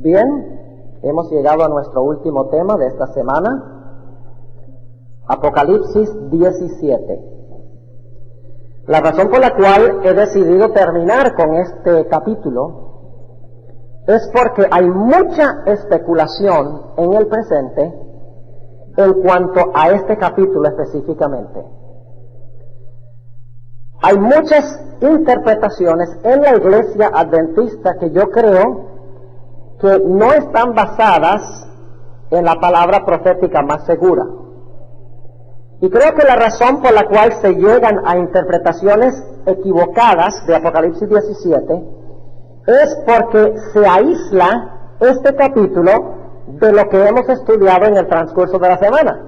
Bien, hemos llegado a nuestro último tema de esta semana, Apocalipsis 17. La razón por la cual he decidido terminar con este capítulo es porque hay mucha especulación en el presente en cuanto a este capítulo específicamente. Hay muchas interpretaciones en la iglesia adventista que yo creo que no están basadas en la palabra profética más segura. Y creo que la razón por la cual se llegan a interpretaciones equivocadas de Apocalipsis 17 es porque se aísla este capítulo de lo que hemos estudiado en el transcurso de la semana.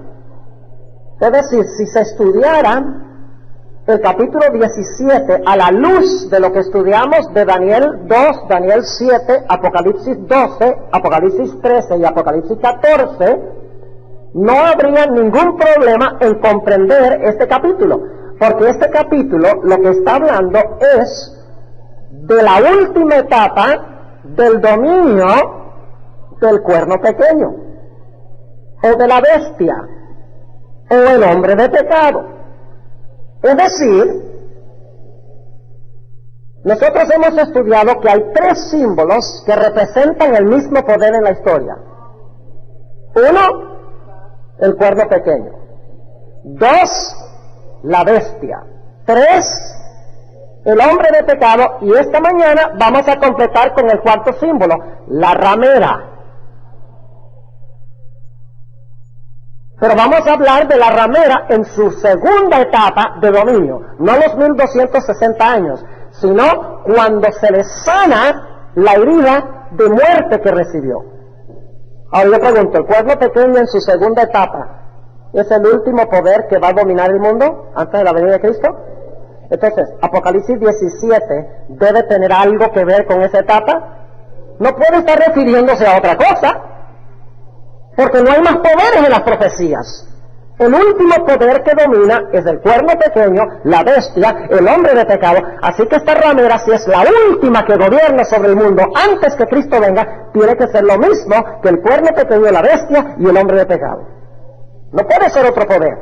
Es decir, si se estudiara el capítulo 17 a la luz de lo que estudiamos de Daniel 2, Daniel 7, Apocalipsis 12, Apocalipsis 13 y Apocalipsis 14, no habría ningún problema en comprender este capítulo, porque este capítulo lo que está hablando es de la última etapa del dominio del cuerno pequeño, o de la bestia, o el hombre de pecado. Es decir, nosotros hemos estudiado que hay tres símbolos que representan el mismo poder en la historia. Uno, el cuerno pequeño. Dos, la bestia. Tres, el hombre de pecado. Y esta mañana vamos a completar con el cuarto símbolo, la ramera. Pero vamos a hablar de la ramera en su segunda etapa de dominio, no los 1260 años, sino cuando se le sana la herida de muerte que recibió. Ahora yo pregunto, ¿el cuerno pequeño en su segunda etapa es el último poder que va a dominar el mundo antes de la venida de Cristo? Entonces, Apocalipsis 17 debe tener algo que ver con esa etapa. No puede estar refiriéndose a otra cosa, porque no hay más poderes en las profecías. El último poder que domina es el cuerno pequeño, la bestia, el hombre de pecado. Así que esta ramera, si es la última que gobierna sobre el mundo antes que Cristo venga, tiene que ser lo mismo que el cuerno pequeño, la bestia y el hombre de pecado. No puede ser otro poder.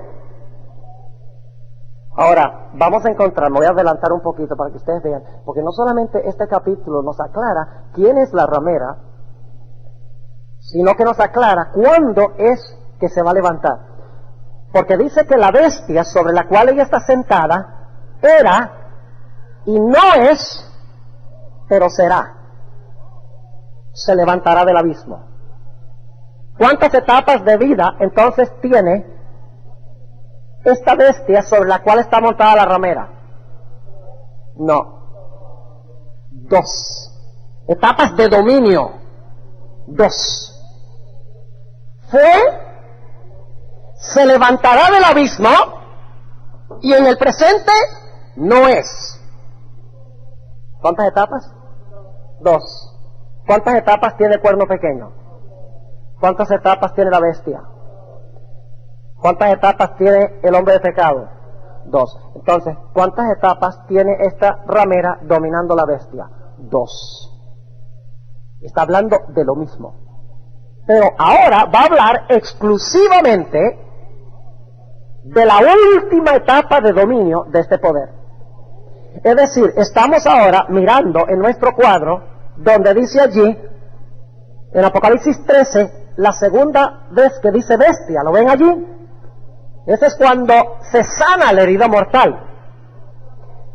Ahora, vamos a encontrar, me voy a adelantar un poquito para que ustedes vean, porque no solamente este capítulo nos aclara quién es la ramera, sino que nos aclara cuándo es que se va a levantar. Porque dice que la bestia sobre la cual ella está sentada era, y no es, pero será. Se levantará del abismo. ¿Cuántas etapas de vida entonces tiene esta bestia sobre la cual está montada la ramera? No. 2. Etapas de dominio. 2. Se levantará del abismo y en el presente no es. ¿Cuántas etapas? 2. ¿Cuántas etapas tiene el cuerno pequeño? ¿Cuántas etapas tiene la bestia? ¿Cuántas etapas tiene el hombre de pecado? 2. Entonces, ¿cuántas etapas tiene esta ramera dominando la bestia? 2. Está hablando de lo mismo. Pero ahora va a hablar exclusivamente de la última etapa de dominio de este poder. Es decir, estamos ahora mirando en nuestro cuadro donde dice allí, en Apocalipsis 13, la segunda vez que dice bestia, ¿lo ven allí? Ese es cuando se sana la herida mortal.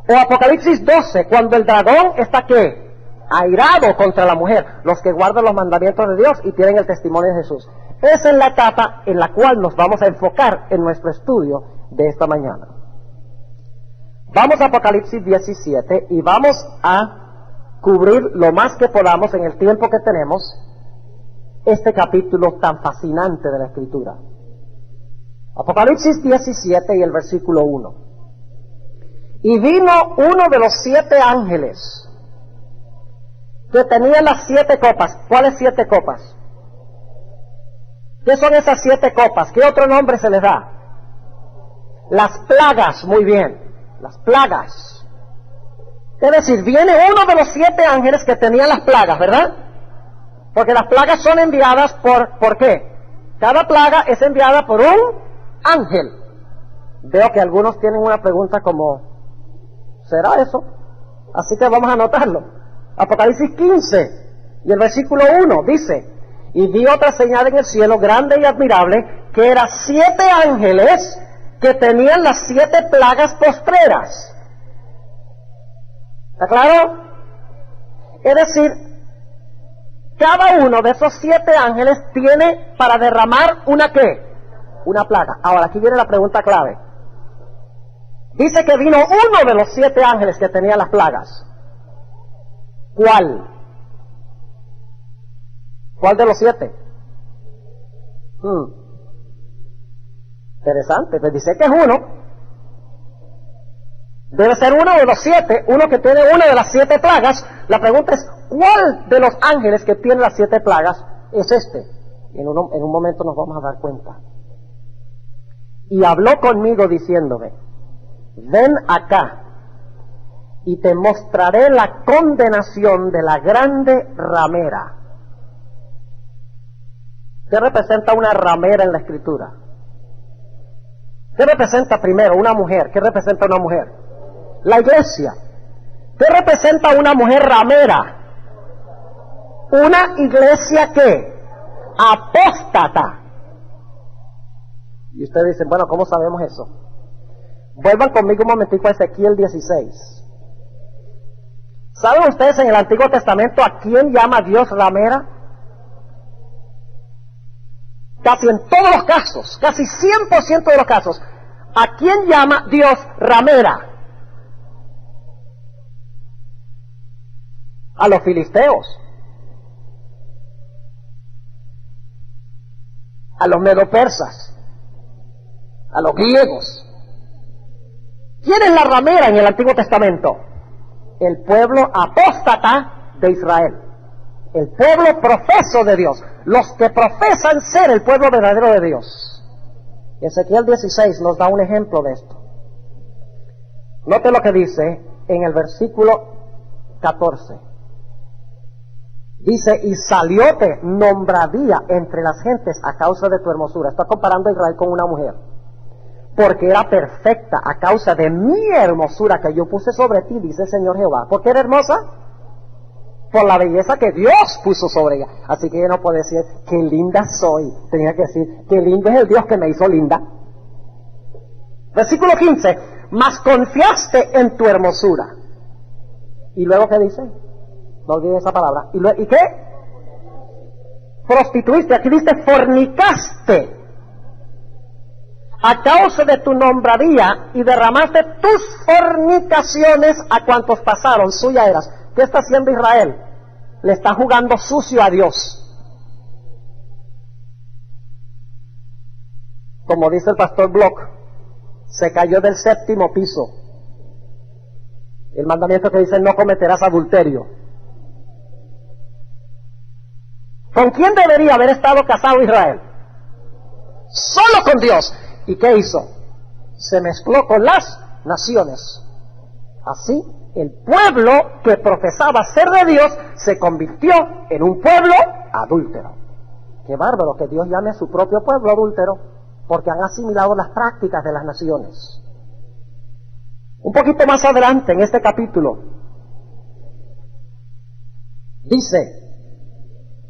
O Apocalipsis 12, cuando el dragón está ¿qué? Airado contra la mujer, los que guardan los mandamientos de Dios y tienen el testimonio de Jesús. Esa es la etapa en la cual nos vamos a enfocar en nuestro estudio de esta mañana. Vamos a Apocalipsis 17 y vamos a cubrir lo más que podamos en el tiempo que tenemos este capítulo tan fascinante de la Escritura. Apocalipsis 17 y el versículo 1. Y vino uno de los 7 ángeles que tenía las 7 copas. ¿Cuáles 7 copas? ¿Qué son esas 7 copas? ¿Qué otro nombre se les da? Las plagas, muy bien, las plagas. Es decir, viene uno de los 7 ángeles que tenía las plagas, ¿verdad? Porque las plagas son enviadas ¿por qué? Cada plaga es enviada por un ángel. Veo que algunos tienen una pregunta como, ¿será eso? Así que vamos a anotarlo. Apocalipsis 15 y el versículo 1 dice, y vi otra señal en el cielo grande y admirable, que eran 7 ángeles que tenían las 7 plagas postreras. ¿Está claro? Es decir, cada uno de esos 7 ángeles tiene para derramar ¿una qué? Una plaga. Ahora, aquí viene la pregunta clave. Dice que vino uno de los 7 ángeles que tenía las plagas. ¿Cuál? ¿Cuál de los 7? Interesante, pues dice que es uno. Debe ser uno de los 7, uno que tiene una de las 7 plagas. La pregunta es, ¿cuál de los ángeles que tiene las 7 plagas es este? Y en un momento nos vamos a dar cuenta. Y habló conmigo diciéndome, ven acá y te mostraré la condenación de la grande ramera. ¿Qué representa una ramera en la Escritura? ¿Qué representa primero una mujer? ¿Qué representa una mujer? La iglesia. ¿Qué representa una mujer ramera? Una iglesia que apóstata. Y ustedes dicen, bueno, ¿cómo sabemos eso? Vuelvan conmigo un momentico a Ezequiel 16. ¿Saben ustedes en el Antiguo Testamento a quién llama Dios ramera? Casi en todos los casos, casi 100% de los casos, ¿a quién llama Dios ramera? A los filisteos, a los medopersas, a los griegos. ¿Quién es la ramera en el Antiguo Testamento? El pueblo apóstata de Israel, el pueblo profeso de Dios, los que profesan ser el pueblo verdadero de Dios. Ezequiel 16 nos da un ejemplo de esto. Note lo que dice en el versículo 14. Dice, y salióte nombradía entre las gentes a causa de tu hermosura. Está comparando a Israel con una mujer. Porque era perfecta a causa de mi hermosura que yo puse sobre ti, dice el Señor Jehová. ¿Por qué era hermosa? Por la belleza que Dios puso sobre ella. Así que ella no puede decir, qué linda soy. Tenía que decir, qué lindo es el Dios que me hizo linda. Versículo 15, mas confiaste en tu hermosura. ¿Y luego qué dice? No olvides esa palabra. ¿Y qué? Prostituiste. Aquí dice fornicaste. A causa de tu nombradía y derramaste tus fornicaciones a cuantos pasaron. Suya eras. ¿Qué está haciendo Israel? Le está jugando sucio a Dios. Como dice el pastor Bloch, se cayó del 7º piso. El mandamiento que dice no cometerás adulterio. ¿Con quién debería haber estado casado Israel? Solo con Dios. ¿Y qué hizo? Se mezcló con las naciones. Así, el pueblo que profesaba ser de Dios se convirtió en un pueblo adúltero. Qué bárbaro que Dios llame a su propio pueblo adúltero, porque han asimilado las prácticas de las naciones. Un poquito más adelante en este capítulo, dice,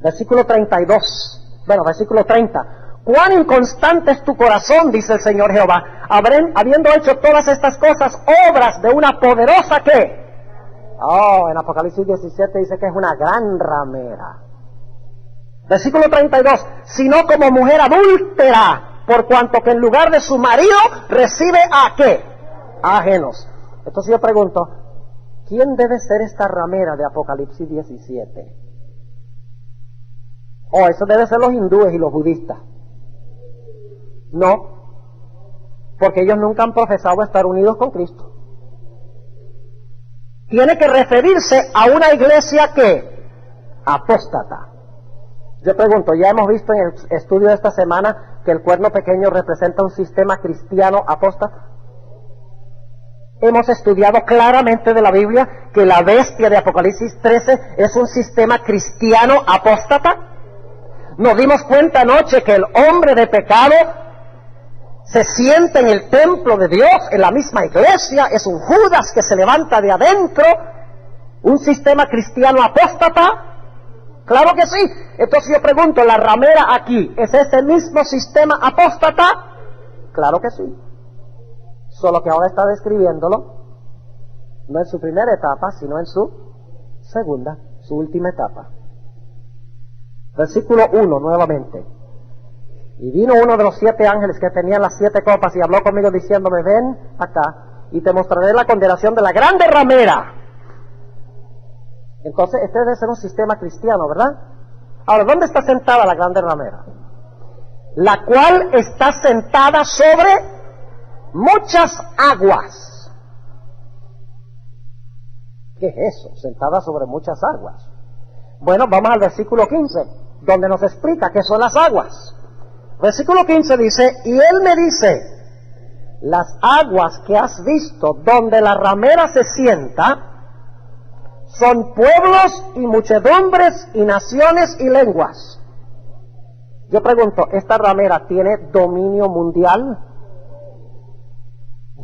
versículo 32, versículo 30, cuán inconstante es tu corazón, dice el Señor Jehová, habiendo hecho todas estas cosas, obras de una poderosa ¿qué? En Apocalipsis 17 dice que es una gran ramera. Versículo 32, sino como mujer adúltera, por cuanto que en lugar de su marido recibe ¿a qué? A ajenos. Entonces yo pregunto, ¿quién debe ser esta ramera de Apocalipsis 17? Eso debe ser los hindúes y los budistas. No, porque ellos nunca han profesado estar unidos con Cristo. Tiene que referirse a una iglesia que apóstata. Yo pregunto, ya hemos visto en el estudio de esta semana que el cuerno pequeño representa un sistema cristiano apóstata. Hemos estudiado claramente de la Biblia que la bestia de Apocalipsis 13 es un sistema cristiano apóstata. Nos dimos cuenta anoche que el hombre de pecado se sienta en el templo de Dios, en la misma iglesia, es un Judas que se levanta de adentro, un sistema cristiano apóstata. Claro que sí. Entonces yo pregunto, ¿la ramera aquí es ese mismo sistema apóstata? Claro que sí. Solo que ahora está describiéndolo, no en su primera etapa, sino en su segunda, su última etapa. Versículo 1, nuevamente. Y vino uno de los 7 ángeles que tenían las 7 copas y habló conmigo diciéndome, ven acá y te mostraré la condenación de la grande ramera. Entonces, este debe ser un sistema cristiano, ¿verdad? Ahora, ¿dónde está sentada la grande ramera? La cual está sentada sobre muchas aguas. ¿Qué es eso? Sentada sobre muchas aguas. Bueno, vamos al versículo 15, donde nos explica qué son las aguas. Versículo 15 dice, y él me dice, las aguas que has visto donde la ramera se sienta, son pueblos y muchedumbres y naciones y lenguas. Yo pregunto, ¿esta ramera tiene dominio mundial?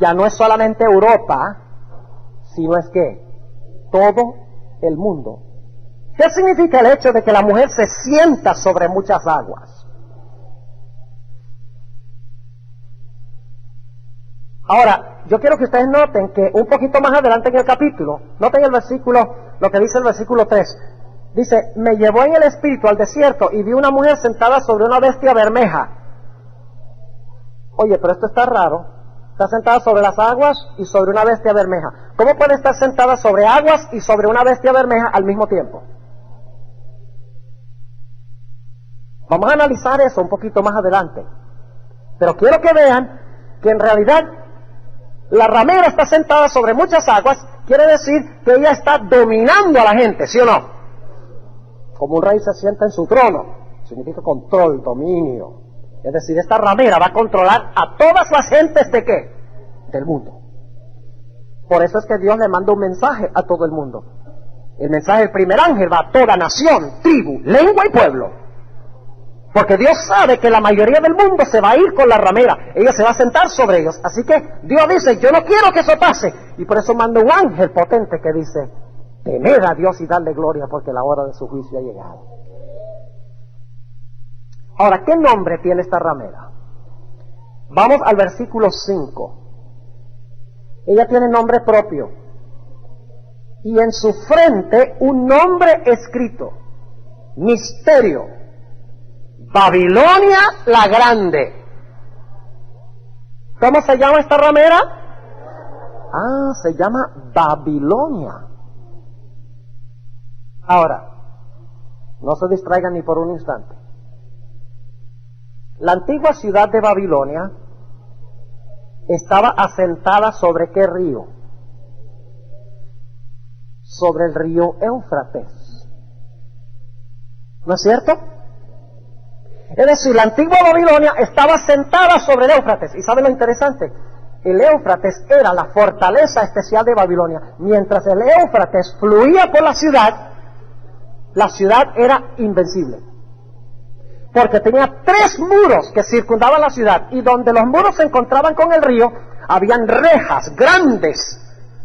Ya no es solamente Europa, sino es que todo el mundo. ¿Qué significa el hecho de que la mujer se sienta sobre muchas aguas? Ahora, yo quiero que ustedes noten que un poquito más adelante en el capítulo, noten el versículo, lo que dice el versículo 3. Dice, me llevó en el espíritu al desierto y vi una mujer sentada sobre una bestia bermeja. Oye, pero esto está raro. Está sentada sobre las aguas y sobre una bestia bermeja. ¿Cómo puede estar sentada sobre aguas y sobre una bestia bermeja al mismo tiempo? Vamos a analizar eso un poquito más adelante. Pero quiero que vean que en realidad la ramera está sentada sobre muchas aguas, quiere decir que ella está dominando a la gente, ¿sí o no? Como un rey se sienta en su trono, significa control, dominio. Es decir, esta ramera va a controlar a todas las gentes ¿de qué? Del mundo. Por eso es que Dios le manda un mensaje a todo el mundo. El mensaje del primer ángel va a toda nación, tribu, lengua y pueblo. Porque Dios sabe que la mayoría del mundo se va a ir con la ramera. Ella se va a sentar sobre ellos. Así que Dios dice, yo no quiero que eso pase. Y por eso manda un ángel potente que dice, temed a Dios y darle gloria porque la hora de su juicio ha llegado. Ahora, ¿qué nombre tiene esta ramera? Vamos al versículo 5. Ella tiene nombre propio. Y en su frente un nombre escrito. Misterio. Babilonia la Grande. ¿Cómo se llama esta ramera? Ah, se llama Babilonia. Ahora, no se distraigan ni por un instante. La antigua ciudad de Babilonia estaba asentada sobre ¿qué río? Sobre el río Éufrates. ¿No es cierto? Es decir, la antigua Babilonia estaba sentada sobre el Éufrates. ¿Y saben lo interesante? El Éufrates era la fortaleza especial de Babilonia. Mientras el Éufrates fluía por la ciudad era invencible. Porque tenía 3 muros que circundaban la ciudad. Y donde los muros se encontraban con el río, habían rejas grandes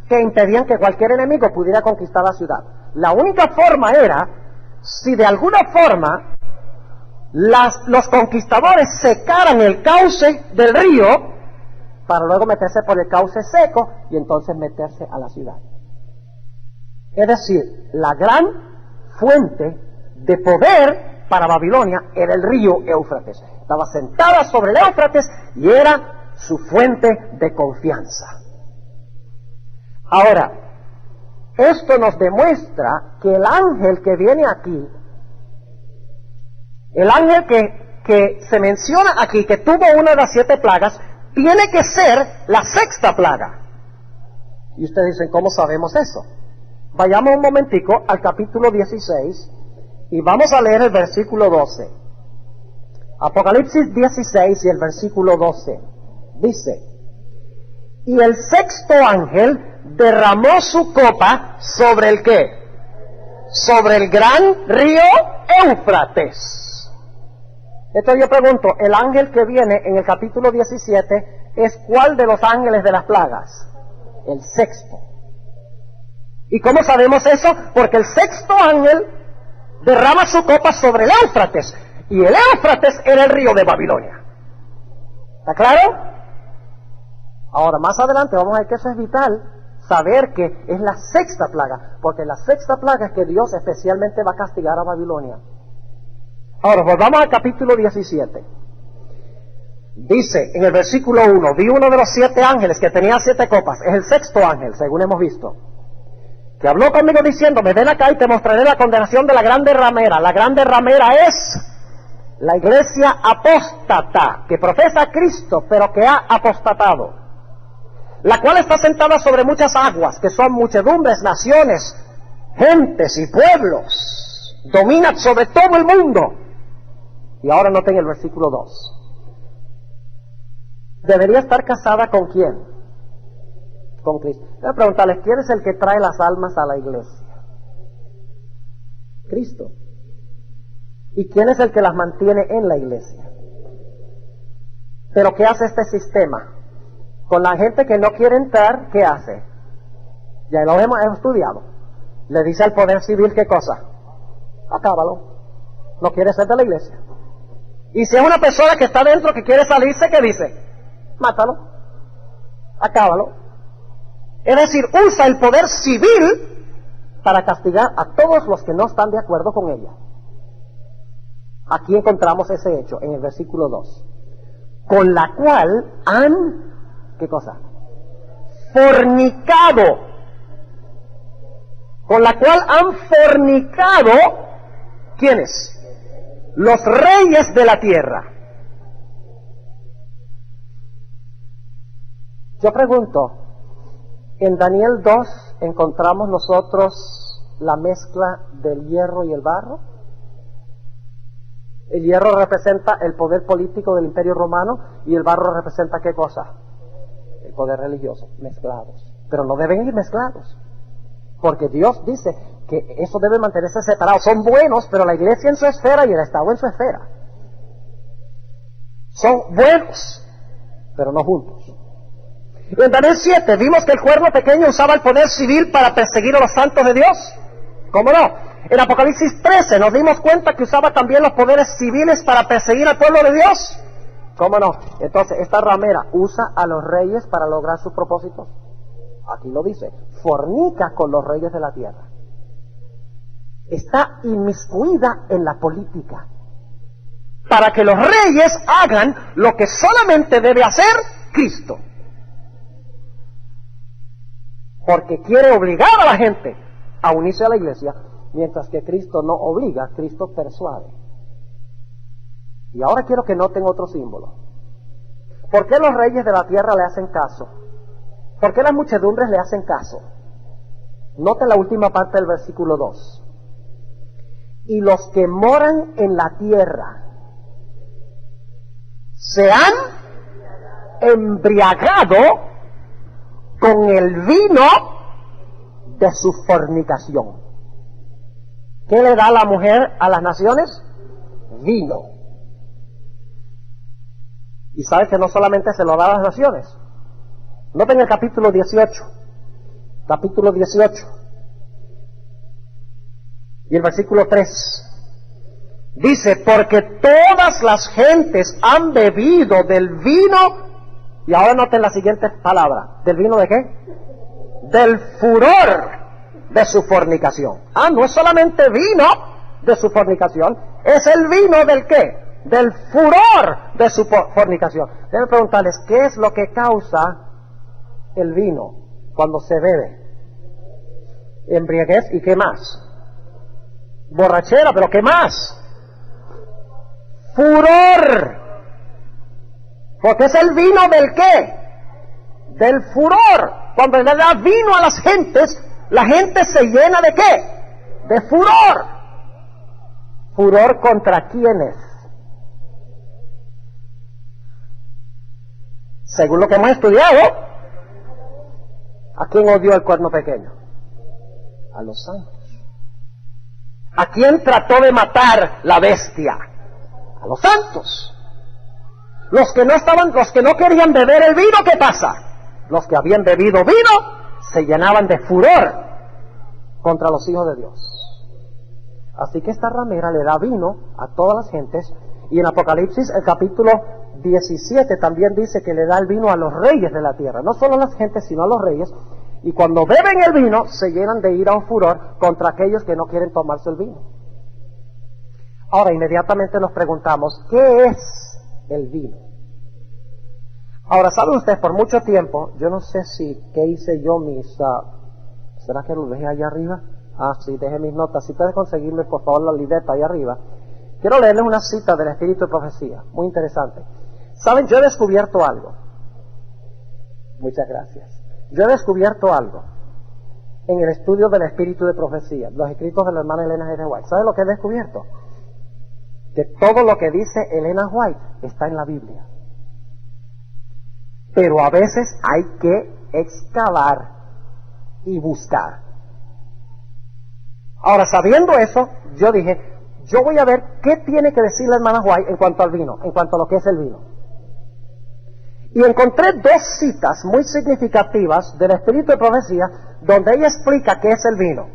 que impedían que cualquier enemigo pudiera conquistar la ciudad. La única forma era, si de alguna forma los conquistadores secaran el cauce del río para luego meterse por el cauce seco y entonces meterse a la ciudad. Es decir, la gran fuente de poder para Babilonia era el río Éufrates. Estaba sentada sobre el Éufrates y era su fuente de confianza. Ahora, esto nos demuestra que el ángel que viene aquí, el ángel que se menciona aquí, que tuvo una de las 7 plagas, tiene que ser la 6ª plaga. Y ustedes dicen, ¿cómo sabemos eso? Vayamos un momentico al capítulo 16 y vamos a leer el versículo 12. Apocalipsis 16 y el versículo 12. Dice, Y el sexto ángel derramó su copa sobre el ¿qué? Sobre el gran río Éufrates. Entonces yo pregunto, el ángel que viene en el capítulo 17 es ¿cuál de los ángeles de las plagas? El sexto. ¿Y cómo sabemos eso? Porque el sexto ángel derrama su copa sobre el Éufrates. Y el Éufrates era el río de Babilonia. ¿Está claro? Ahora, más adelante vamos a ver que eso es vital, saber que es la sexta plaga, porque la sexta plaga es que Dios especialmente va a castigar a Babilonia. Ahora, volvamos al capítulo 17. Dice en el versículo 1, vi uno de los 7 ángeles que tenía 7 copas, es el sexto ángel, según hemos visto, que habló conmigo diciéndome, ven acá y te mostraré la condenación de la grande ramera. La grande ramera es la iglesia apóstata, que profesa a Cristo, pero que ha apostatado, la cual está sentada sobre muchas aguas, que son muchedumbres, naciones, gentes y pueblos, domina sobre todo el mundo. Y ahora noten el versículo 2. ¿Debería estar casada con quién? Con Cristo. Voy a preguntarles, ¿quién es el que trae las almas a la iglesia? Cristo. ¿Y quién es el que las mantiene en la iglesia? Pero ¿qué hace este sistema? Con la gente que no quiere entrar, ¿qué hace? Ya lo hemos estudiado. Le dice al poder civil, ¿qué cosa? Acábalo. No quiere ser de la iglesia. Y si es una persona que está dentro, que quiere salirse, ¿qué dice? Mátalo. Acábalo. Es decir, usa el poder civil para castigar a todos los que no están de acuerdo con ella. Aquí encontramos ese hecho, en el versículo 2. Con la cual han... ¿qué cosa? Fornicado. Con la cual han fornicado, ¿quiénes? Los reyes de la tierra. Yo pregunto, en Daniel 2 encontramos nosotros la mezcla del hierro y el barro. El hierro representa el poder político del Imperio Romano y el barro representa ¿qué cosa? El poder religioso, mezclados. Pero no deben ir mezclados, porque Dios dice que eso debe mantenerse separado. Son buenos, pero la iglesia en su esfera y el Estado en su esfera. Son buenos, pero no juntos. Y en Daniel 7 vimos que el cuerno pequeño usaba el poder civil para perseguir a los santos de Dios. ¿Cómo no? En Apocalipsis 13 nos dimos cuenta que usaba también los poderes civiles para perseguir al pueblo de Dios. ¿Cómo no? Entonces, esta ramera usa a los reyes para lograr sus propósitos. Aquí lo dice, fornica con los reyes de la tierra. Está inmiscuida en la política, para que los reyes hagan lo que solamente debe hacer Cristo. Porque quiere obligar a la gente a unirse a la iglesia, mientras que Cristo no obliga, Cristo persuade. Y ahora quiero que noten otro símbolo. ¿Por qué los reyes de la tierra le hacen caso? ¿Por qué las muchedumbres le hacen caso? Noten la última parte del versículo 2. Y los que moran en la tierra se han embriagado con el vino de su fornicación. ¿Qué le da la mujer a las naciones? Vino. Y sabe que no solamente se lo da a las naciones. Noten el capítulo 18. Capítulo 18. Y el versículo 3. Dice, porque todas las gentes han bebido del vino. Y ahora noten la siguiente palabra. ¿Del vino de qué? Del furor de su fornicación. No es solamente vino de su fornicación, es el vino del qué? Del furor de su fornicación. Deben preguntarles, ¿qué es lo que causa el vino cuando se bebe? Embriaguez, ¿y qué más? Borrachera, pero ¿qué más? Furor. Porque es el vino del qué? Del furor. Cuando le da vino a las gentes, la gente se llena de qué? De furor. ¿Furor contra quiénes? Según lo que hemos estudiado, ¿A quién odió el cuerno pequeño? A los santos. ¿A quién trató de matar la bestia? A los santos. Los que no querían beber el vino, ¿qué pasa? Los que habían bebido vino se llenaban de furor contra los hijos de Dios. Así que esta ramera le da vino a todas las gentes, y en Apocalipsis, el capítulo 17, también dice que le da el vino a los reyes de la tierra, no solo a las gentes, sino a los reyes, y cuando beben el vino, se llenan de ira o furor contra aquellos que no quieren tomarse el vino. Ahora, inmediatamente nos preguntamos, ¿qué es el vino? Ahora, ¿saben ustedes? Por mucho tiempo, yo no sé qué hice yo ¿será que lo dejé allá arriba? Sí, dejé mis notas. Si puedes conseguirme, por favor, la libreta ahí arriba. Quiero leerles una cita del Espíritu de Profecía, muy interesante. ¿Saben? Yo he descubierto algo. Muchas gracias. Yo he descubierto algo en el estudio del Espíritu de Profecía, los escritos de la hermana Elena G. White. ¿Saben lo que he descubierto? Que todo lo que dice Elena White está en la Biblia. Pero a veces hay que excavar y buscar. Ahora, sabiendo eso, yo dije, yo voy a ver qué tiene que decir la hermana White en cuanto al vino, en cuanto a lo que es el vino. Y encontré dos citas muy significativas del Espíritu de Profecía donde ella explica qué es el vino.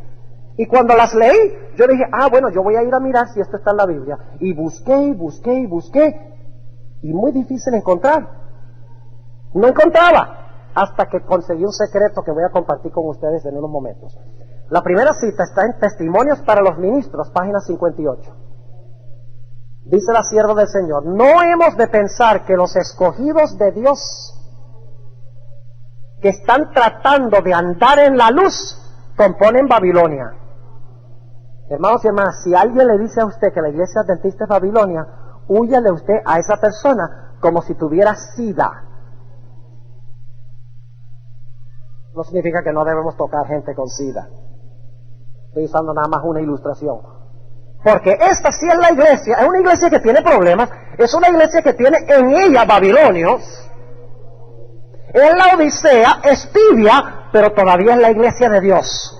Y cuando las leí, yo dije, bueno, yo voy a ir a mirar si esto está en la Biblia. Y busqué, y muy difícil encontrar. No encontraba, hasta que conseguí un secreto que voy a compartir con ustedes en unos momentos. La primera cita está en Testimonios para los Ministros, página 58. Dice la sierva del Señor, no hemos de pensar que los escogidos de Dios que están tratando de andar en la luz componen Babilonia. Hermanos y hermanas, si alguien le dice a usted que la iglesia adventista es Babilonia, húyale usted a esa persona como si tuviera sida. No significa que no debemos tocar gente con sida. Estoy usando nada más una ilustración. Porque esta sí es la iglesia, es una iglesia que tiene problemas, es una iglesia que tiene en ella babilonios. Es la Odisea, es tibia, pero todavía es la iglesia de Dios.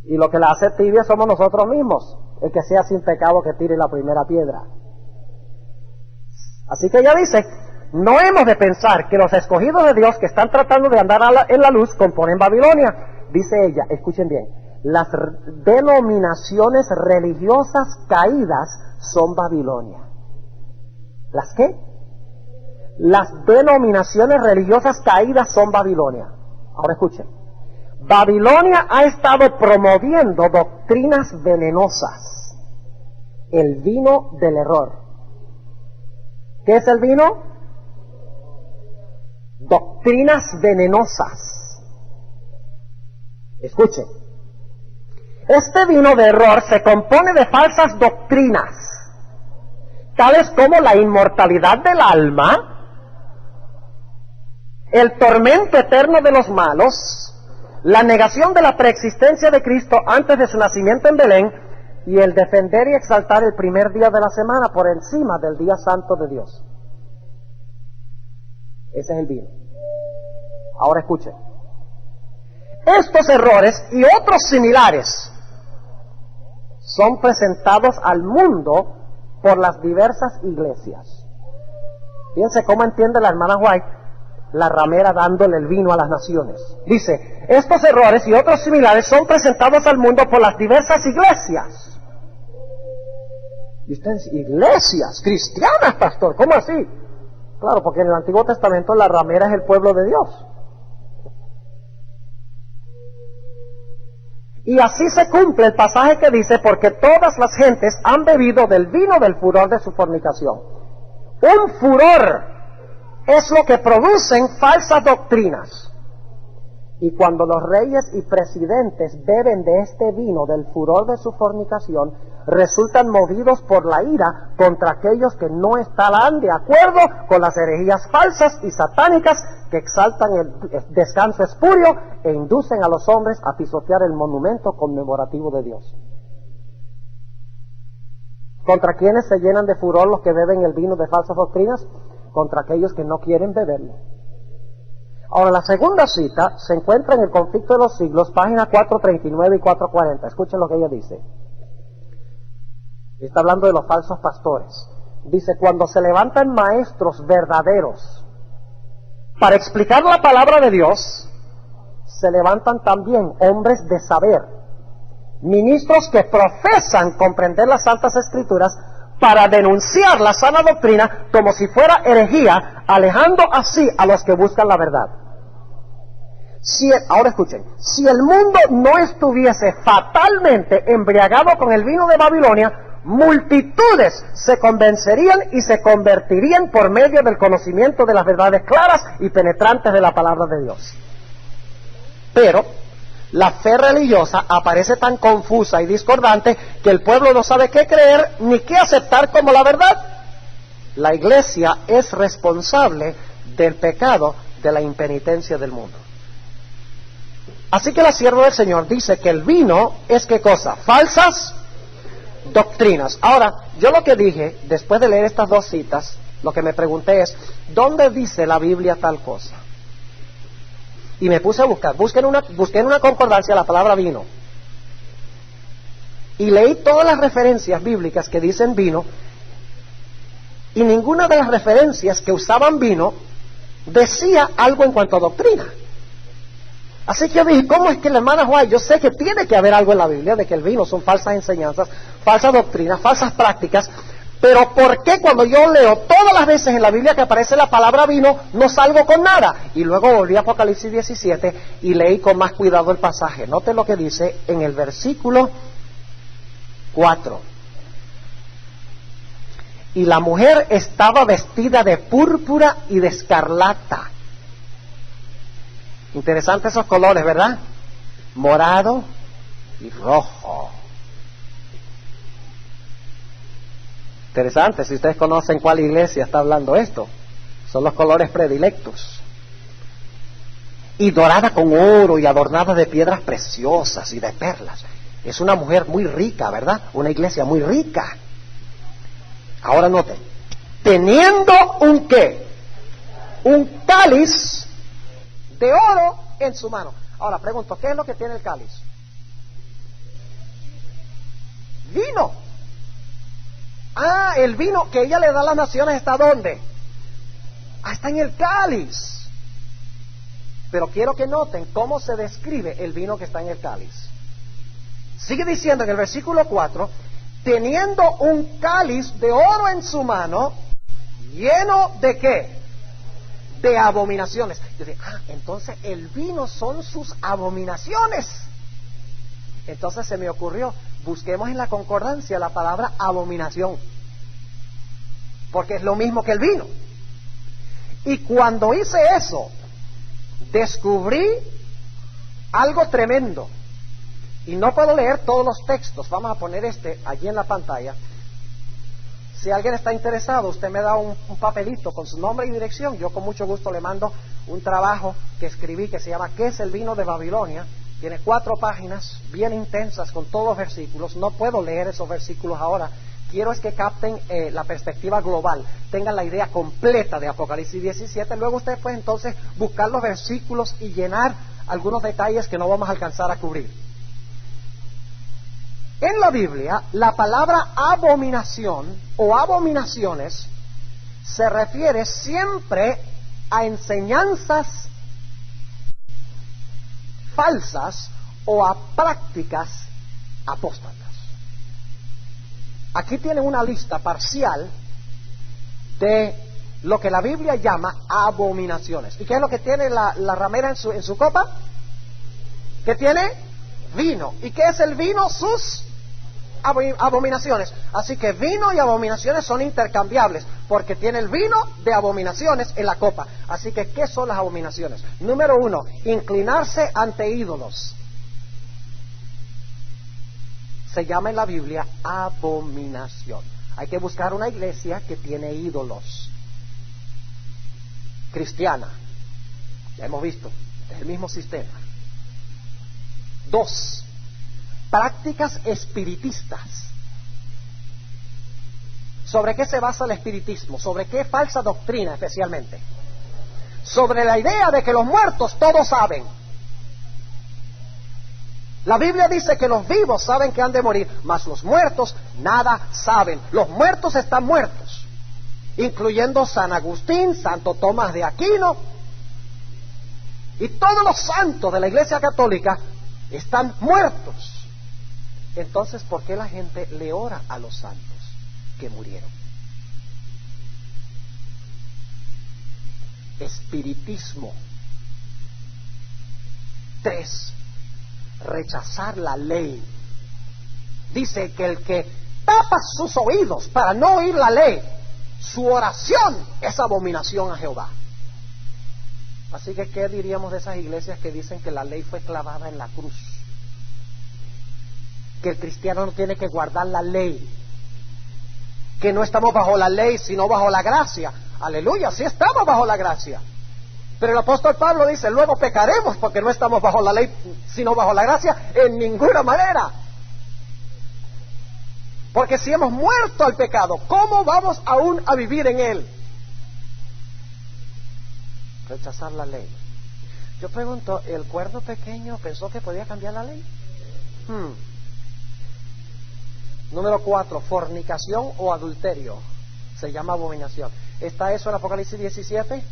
Y lo que la hace tibia somos nosotros mismos. El que sea sin pecado que tire la primera piedra. Así que ella dice, no hemos de pensar que los escogidos de Dios que están tratando de andar en la luz componen Babilonia. Dice ella, escuchen bien, las denominaciones religiosas caídas son Babilonia. ¿Las qué? Las denominaciones religiosas caídas son Babilonia. Ahora escuchen. Babilonia ha estado promoviendo doctrinas venenosas. El vino del error. ¿Qué es el vino? Doctrinas venenosas. Escuchen. Este vino de error se compone de falsas doctrinas, tales como la inmortalidad del alma, el tormento eterno de los malos, la negación de la preexistencia de Cristo antes de su nacimiento en Belén, y el defender y exaltar el primer día de la semana por encima del día santo de Dios. Ese es el vino. Ahora escuchen. Estos errores y otros similares son presentados al mundo por las diversas iglesias. Fíjense cómo entiende la hermana White, la ramera dándole el vino a las naciones. Dice, estos errores y otros similares son presentados al mundo por las diversas iglesias. Y ustedes, iglesias cristianas, pastor, ¿cómo así? Claro, porque en el Antiguo Testamento la ramera es el pueblo de Dios. Y así se cumple el pasaje que dice, porque todas las gentes han bebido del vino del furor de su fornicación. Un furor es lo que producen falsas doctrinas. Y cuando los reyes y presidentes beben de este vino del furor de su fornicación, resultan movidos por la ira contra aquellos que no estarán de acuerdo con las herejías falsas y satánicas que exaltan el descanso espurio e inducen a los hombres a pisotear el monumento conmemorativo de Dios. ¿Contra quiénes se llenan de furor los que beben el vino de falsas doctrinas? Contra aquellos que no quieren beberlo. Ahora, la segunda cita se encuentra en el Conflicto de los Siglos, páginas 439 y 440. Escuchen lo que ella dice. Está hablando de los falsos pastores. Dice, cuando se levantan maestros verdaderos para explicar la palabra de Dios, se levantan también hombres de saber, ministros que profesan comprender las Santas Escrituras para denunciar la sana doctrina como si fuera herejía, alejando así a los que buscan la verdad. Ahora escuchen, si el mundo no estuviese fatalmente embriagado con el vino de Babilonia, multitudes se convencerían y se convertirían por medio del conocimiento de las verdades claras y penetrantes de la palabra de Dios. Pero la fe religiosa aparece tan confusa y discordante que el pueblo no sabe qué creer ni qué aceptar como la verdad. La iglesia es responsable del pecado de la impenitencia del mundo. Así que la sierva del Señor dice que el vino es ¿qué cosa? Falsas doctrinas. Ahora, yo lo que dije, después de leer estas dos citas, lo que me pregunté es, ¿dónde dice la Biblia tal cosa? Y me puse a buscar, busqué en una concordancia la palabra vino. Y leí todas las referencias bíblicas que dicen vino, y ninguna de las referencias que usaban vino decía algo en cuanto a doctrina. Así que yo dije, ¿cómo es que la hermana White? Yo sé que tiene que haber algo en la Biblia de que el vino son falsas enseñanzas, falsas doctrinas, falsas prácticas, pero ¿por qué cuando yo leo todas las veces en la Biblia que aparece la palabra vino, no salgo con nada? Y luego volví a Apocalipsis 17 y leí con más cuidado el pasaje. Note lo que dice en el versículo 4. Y la mujer estaba vestida de púrpura y de escarlata. Interesantes esos colores, ¿verdad? Morado y rojo. Interesante, si ustedes conocen cuál iglesia está hablando esto. Son los colores predilectos. Y dorada con oro y adornada de piedras preciosas y de perlas. Es una mujer muy rica, ¿verdad? Una iglesia muy rica. Ahora noten, teniendo un ¿qué? Un cáliz de oro en su mano. Ahora pregunto, ¿qué es lo que tiene el cáliz? Vino. Ah, el vino que ella le da a las naciones ¿está dónde? Ah, está en el cáliz. Pero quiero que noten cómo se describe el vino que está en el cáliz. Sigue diciendo en el versículo 4, teniendo un cáliz de oro en su mano, lleno de ¿qué? De abominaciones. Yo dije, entonces el vino son sus abominaciones. Entonces se me ocurrió, busquemos en la concordancia la palabra abominación, porque es lo mismo que el vino. Y cuando hice eso, descubrí algo tremendo. Y no puedo leer todos los textos, vamos a poner allí en la pantalla. Si alguien está interesado, usted me da un papelito con su nombre y dirección. Yo con mucho gusto le mando un trabajo que escribí que se llama ¿Qué es el vino de Babilonia? Tiene 4 páginas bien intensas con todos los versículos. No puedo leer esos versículos ahora. Quiero es que capten la perspectiva global, tengan la idea completa de Apocalipsis 17. Luego usted puede entonces buscar los versículos y llenar algunos detalles que no vamos a alcanzar a cubrir. En la Biblia, la palabra abominación o abominaciones se refiere siempre a enseñanzas falsas o a prácticas apóstatas. Aquí tienen una lista parcial de lo que la Biblia llama abominaciones. ¿Y qué es lo que tiene la ramera en su copa? ¿Qué tiene? Vino. ¿Y qué es el vino? Sus abominaciones. Así que vino y abominaciones son intercambiables, porque tiene el vino de abominaciones en la copa. Así que, ¿qué son las abominaciones? Número 1, inclinarse ante ídolos. Se llama en la Biblia abominación. Hay que buscar una iglesia que tiene ídolos. Cristiana. Ya hemos visto, es el mismo sistema. 2, prácticas espiritistas. ¿Sobre qué se basa el espiritismo? ¿Sobre qué falsa doctrina especialmente? sobre la idea de que los muertos todos saben. La Biblia dice que los vivos saben que han de morir, mas los muertos nada saben. Los muertos están muertos, incluyendo San Agustín, Santo Tomás de Aquino, y todos los santos de la Iglesia Católica están muertos. Entonces, ¿por qué la gente le ora a los santos que murieron? Espiritismo. 3. Rechazar la ley. Dice que el que tapa sus oídos para no oír la ley, su oración es abominación a Jehová. Así que, ¿qué diríamos de esas iglesias que dicen que la ley fue clavada en la cruz? Que el cristiano no tiene que guardar la ley, que no estamos bajo la ley sino bajo la gracia. Aleluya, sí estamos bajo la gracia, pero el apóstol Pablo dice, luego pecaremos porque no estamos bajo la ley sino bajo la gracia. En ninguna manera, porque si hemos muerto al pecado, ¿cómo vamos aún a vivir en él? Rechazar la ley. Yo pregunto, ¿el cuerno pequeño pensó que podía cambiar la ley? Número 4, fornicación o adulterio. Se llama abominación. ¿Está eso en Apocalipsis 17?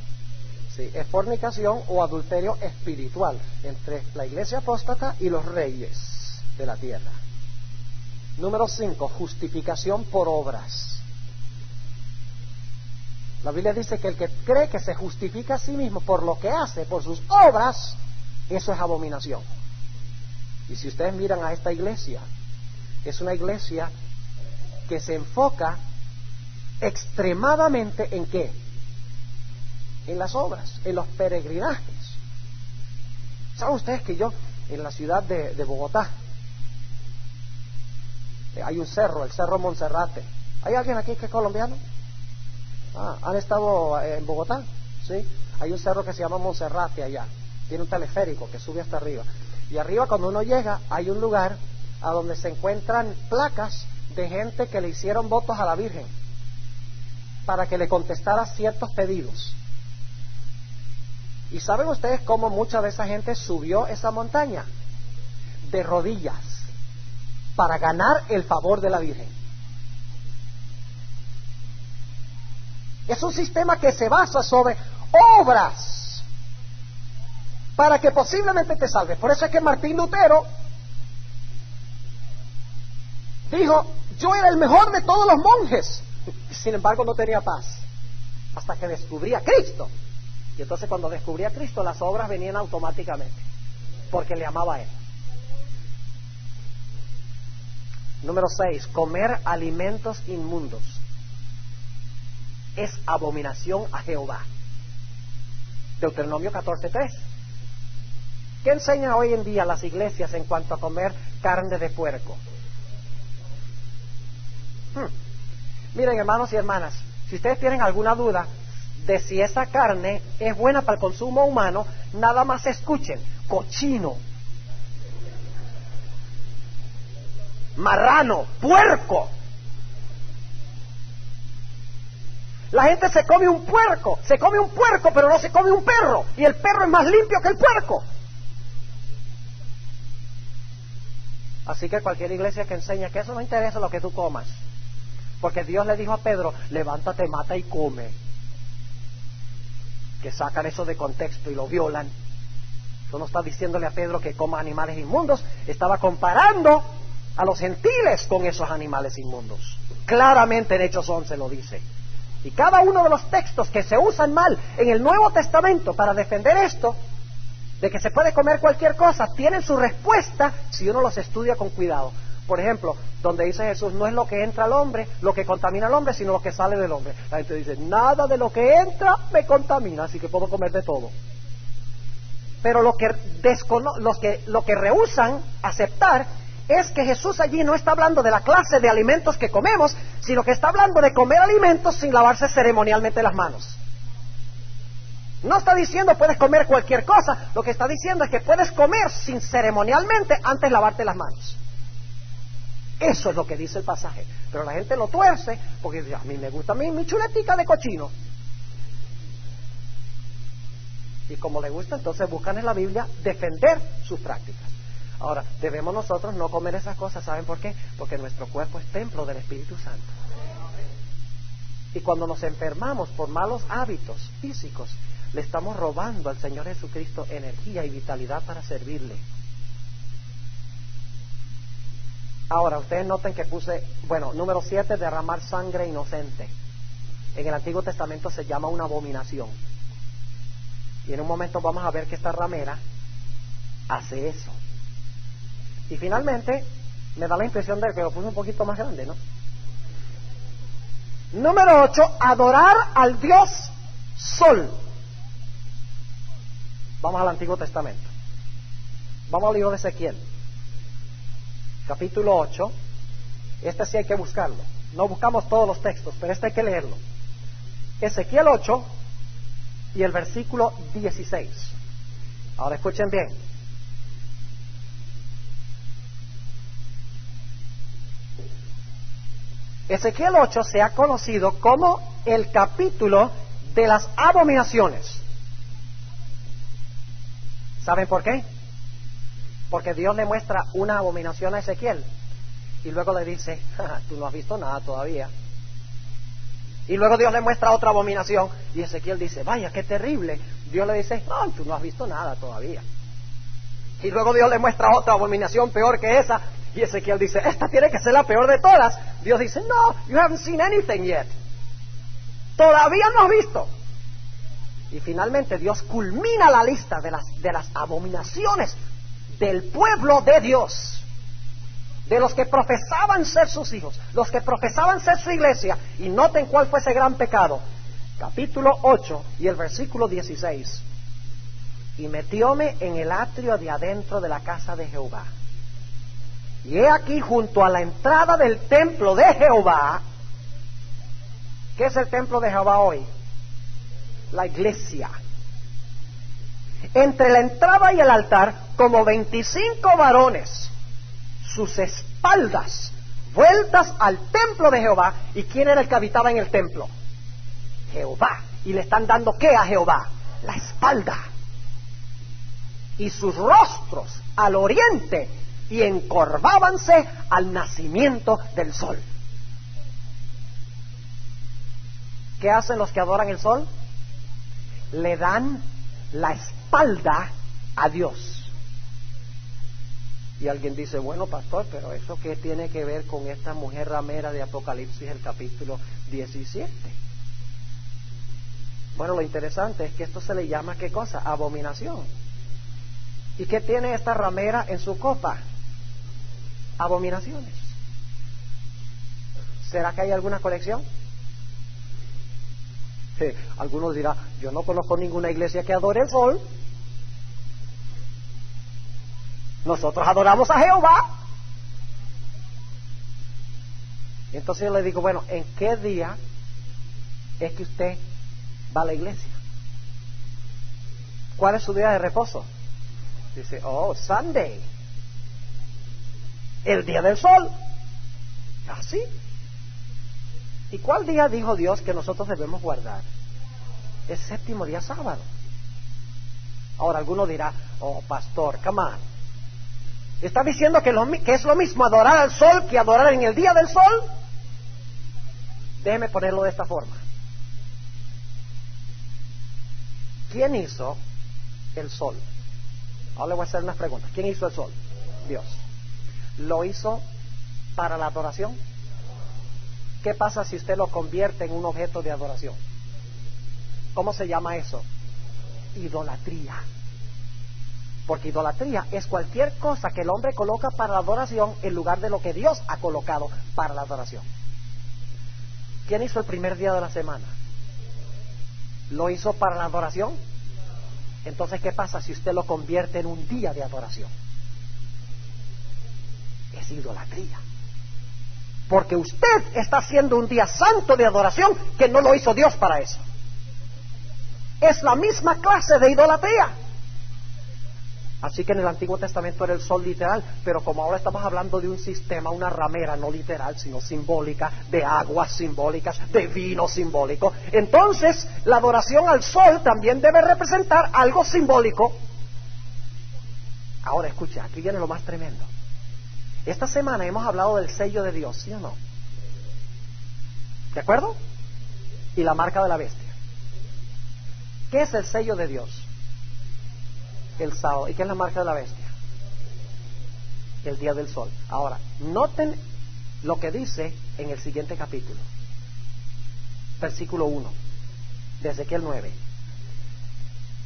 Sí, es fornicación o adulterio espiritual entre la iglesia apóstata y los reyes de la tierra. Número 5, justificación por obras. La Biblia dice que el que cree que se justifica a sí mismo por lo que hace, por sus obras, eso es abominación. Y si ustedes miran a esta iglesia, es una iglesia que se enfoca extremadamente ¿en qué? En las obras, en los peregrinajes. ¿Saben ustedes que yo, en la ciudad de Bogotá, hay un cerro, el Cerro Monserrate? ¿Hay alguien aquí que es colombiano? ¿Han estado en Bogotá? Sí. Hay un cerro que se llama Monserrate allá. Tiene un teleférico que sube hasta arriba. Y arriba, cuando uno llega, hay un lugar a donde se encuentran placas de gente que le hicieron votos a la Virgen para que le contestara ciertos pedidos. ¿Y saben ustedes cómo mucha de esa gente subió esa montaña? De rodillas, para ganar el favor de la Virgen. Es un sistema que se basa sobre obras para que posiblemente te salves. Por eso es que Martín Lutero dijo, yo era el mejor de todos los monjes, sin embargo no tenía paz, hasta que descubrí a Cristo. Y entonces cuando descubrí a Cristo, las obras venían automáticamente, porque le amaba a Él. Número 6, comer alimentos inmundos es abominación a Jehová. Deuteronomio 14:3. ¿Qué enseñan hoy en día las iglesias en cuanto a comer carne de puerco? Miren, hermanos y hermanas, si ustedes tienen alguna duda de si esa carne es buena para el consumo humano, nada más escuchen: cochino, marrano, puerco. La gente se come un puerco, pero no se come un perro, y el perro es más limpio que el puerco. Así que cualquier iglesia que enseña que eso no interesa lo que tú comas, porque Dios le dijo a Pedro, levántate, mata y come, que sacan eso de contexto y lo violan. Eso no está diciéndole a Pedro que coma animales inmundos, estaba comparando a los gentiles con esos animales inmundos. Claramente en Hechos 11 lo dice. Y cada uno de los textos que se usan mal en el Nuevo Testamento para defender esto, de que se puede comer cualquier cosa, tienen su respuesta si uno los estudia con cuidado. Por ejemplo, donde dice Jesús, no es lo que entra al hombre lo que contamina al hombre, sino lo que sale del hombre. La gente dice, nada de lo que entra me contamina, así que puedo comer de todo. Pero lo que rehúsan aceptar es que Jesús allí no está hablando de la clase de alimentos que comemos, sino que está hablando de comer alimentos sin lavarse ceremonialmente las manos. No está diciendo puedes comer cualquier cosa, lo que está diciendo es que puedes comer sin ceremonialmente antes lavarte las manos. Eso es lo que dice el pasaje. Pero la gente lo tuerce porque dice, a mí me gusta mi chuletica de cochino. Y como les gusta, entonces buscan en la Biblia defender sus prácticas. Ahora, debemos nosotros no comer esas cosas. ¿Saben por qué? Porque nuestro cuerpo es templo del Espíritu Santo. Y cuando nos enfermamos por malos hábitos físicos, le estamos robando al Señor Jesucristo energía y vitalidad para servirle. Ahora, ustedes noten que puse, número 7, derramar sangre inocente. En el Antiguo Testamento se llama una abominación. Y en un momento vamos a ver que esta ramera hace eso. Y finalmente, me da la impresión de que lo puse un poquito más grande, ¿no? Número 8, adorar al Dios Sol. Vamos al Antiguo Testamento. Vamos al libro de Ezequiel. Capítulo 8. Este sí hay que buscarlo. No buscamos todos los textos, pero este hay que leerlo. Ezequiel 8 y el versículo 16. Ahora escuchen bien. Ezequiel 8 se ha conocido como el capítulo de las abominaciones. ¿Saben por qué? Porque Dios le muestra una abominación a Ezequiel y luego le dice, tú no has visto nada todavía. Y luego Dios le muestra otra abominación y Ezequiel dice, vaya, qué terrible. Dios le dice, tú no has visto nada todavía. Y luego Dios le muestra otra abominación peor que esa y Ezequiel dice, esta tiene que ser la peor de todas. Dios dice, no, you haven't seen anything yet. Todavía no has visto. Y finalmente Dios culmina la lista de las abominaciones del pueblo de Dios, de los que profesaban ser sus hijos, los que profesaban ser su iglesia. Y noten cuál fue ese gran pecado. Capítulo 8 y el versículo 16. Y metióme en el atrio de adentro de la casa de Jehová. Y he aquí junto a la entrada del templo de Jehová. ¿Qué es el templo de Jehová hoy? La iglesia. Entre la entrada y el altar, como 25 varones, sus espaldas vueltas al templo de Jehová. ¿Y quién era el que habitaba en el templo? Jehová. Y le están dando ¿qué a Jehová? La espalda. Y sus rostros al oriente, y encorvábanse al nacimiento del sol. ¿Qué hacen los que adoran el sol? Le dan la espalda a Dios. Y alguien dice, bueno, pastor, pero ¿eso qué tiene que ver con esta mujer ramera de Apocalipsis, el capítulo 17? Bueno, lo interesante es que esto se le llama, ¿qué cosa? Abominación. ¿Y qué tiene esta ramera en su copa? Abominaciones. ¿Será que hay alguna conexión? Sí, algunos dirán, yo no conozco ninguna iglesia que adore el sol. Nosotros adoramos a Jehová. Y entonces yo le digo, bueno, ¿en qué día es que usted va a la iglesia? ¿Cuál es su día de reposo? Dice, Sunday. El día del sol. ¿Así? ¿Y cuál día dijo Dios que nosotros debemos guardar? El séptimo día, sábado. Ahora alguno dirá, pastor, come on. ¿Está diciendo que es lo mismo adorar al sol que adorar en el día del sol? Déjeme ponerlo de esta forma. ¿Quién hizo el sol? Ahora le voy a hacer unas preguntas. ¿Quién hizo el sol? Dios. ¿Lo hizo para la adoración? ¿Qué pasa si usted lo convierte en un objeto de adoración? ¿Cómo se llama eso? Idolatría. Porque idolatría es cualquier cosa que el hombre coloca para la adoración en lugar de lo que Dios ha colocado para la adoración. ¿Quién hizo el primer día de la semana? ¿Lo hizo para la adoración? Entonces, ¿qué pasa si usted lo convierte en un día de adoración? Es idolatría. Porque usted está haciendo un día santo de adoración que no lo hizo Dios para eso. Es la misma clase de idolatría. Así que en el Antiguo Testamento era el sol literal, pero como ahora estamos hablando de un sistema, una ramera no literal, sino simbólica, de aguas simbólicas, de vino simbólico, entonces la adoración al sol también debe representar algo simbólico. Ahora escucha, aquí viene lo más tremendo. Esta semana hemos hablado del sello de Dios, ¿sí o no? ¿De acuerdo? Y la marca de la bestia. ¿Qué es el sello de Dios? El sábado. ¿Y qué es la marca de la bestia? El día del sol. Ahora, noten lo que dice en el siguiente capítulo. Versículo 1 de Ezequiel 9.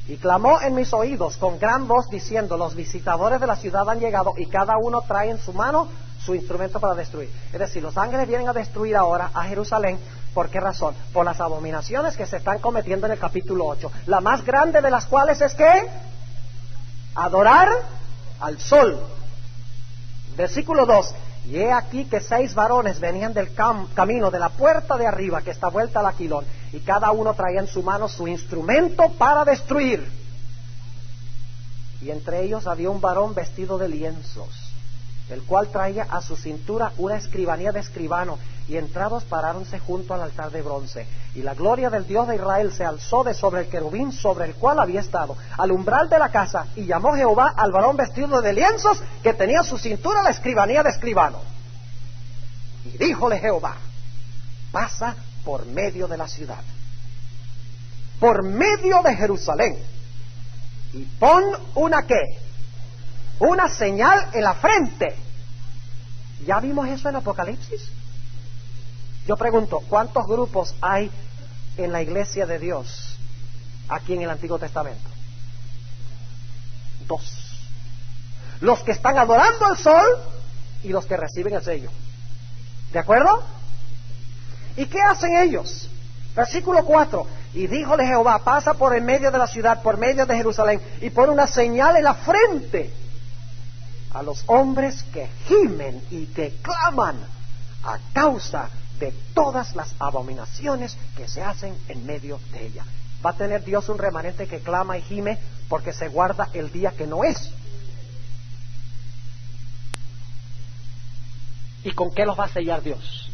Y clamó en mis oídos con gran voz diciendo: los visitadores de la ciudad han llegado y cada uno trae en su mano su instrumento para destruir. Es decir, los ángeles vienen a destruir ahora a Jerusalén. ¿Por qué razón? Por las abominaciones que se están cometiendo en el capítulo 8. La más grande de las cuales es que adorar al sol. Versículo 2. Y he aquí que 6 varones venían del camino de la puerta de arriba, que está vuelta al Aquilón, y cada uno traía en su mano su instrumento para destruir. Y entre ellos había un varón vestido de lienzos, el cual traía a su cintura una escribanía de escribano, y entrados paráronse junto al altar de bronce. Y la gloria del Dios de Israel se alzó de sobre el querubín sobre el cual había estado, al umbral de la casa, y llamó Jehová al varón vestido de lienzos, que tenía a su cintura la escribanía de escribano. Y díjole Jehová: pasa por medio de la ciudad, por medio de Jerusalén, y pon una ¿qué? Una señal en la frente. ¿Ya vimos eso en Apocalipsis? Yo pregunto, ¿cuántos grupos hay en la iglesia de Dios aquí en el Antiguo Testamento? 2. Los que están adorando al sol y los que reciben el sello. ¿De acuerdo? ¿Y qué hacen ellos? Versículo 4. Y díjole Jehová: pasa por en medio de la ciudad, por medio de Jerusalén, y pon una señal en la frente a los hombres que gimen y que claman a causa de todas las abominaciones que se hacen en medio de ella. Va a tener Dios un remanente que clama y gime porque se guarda el día que no es. ¿Y con qué los va a sellar Dios?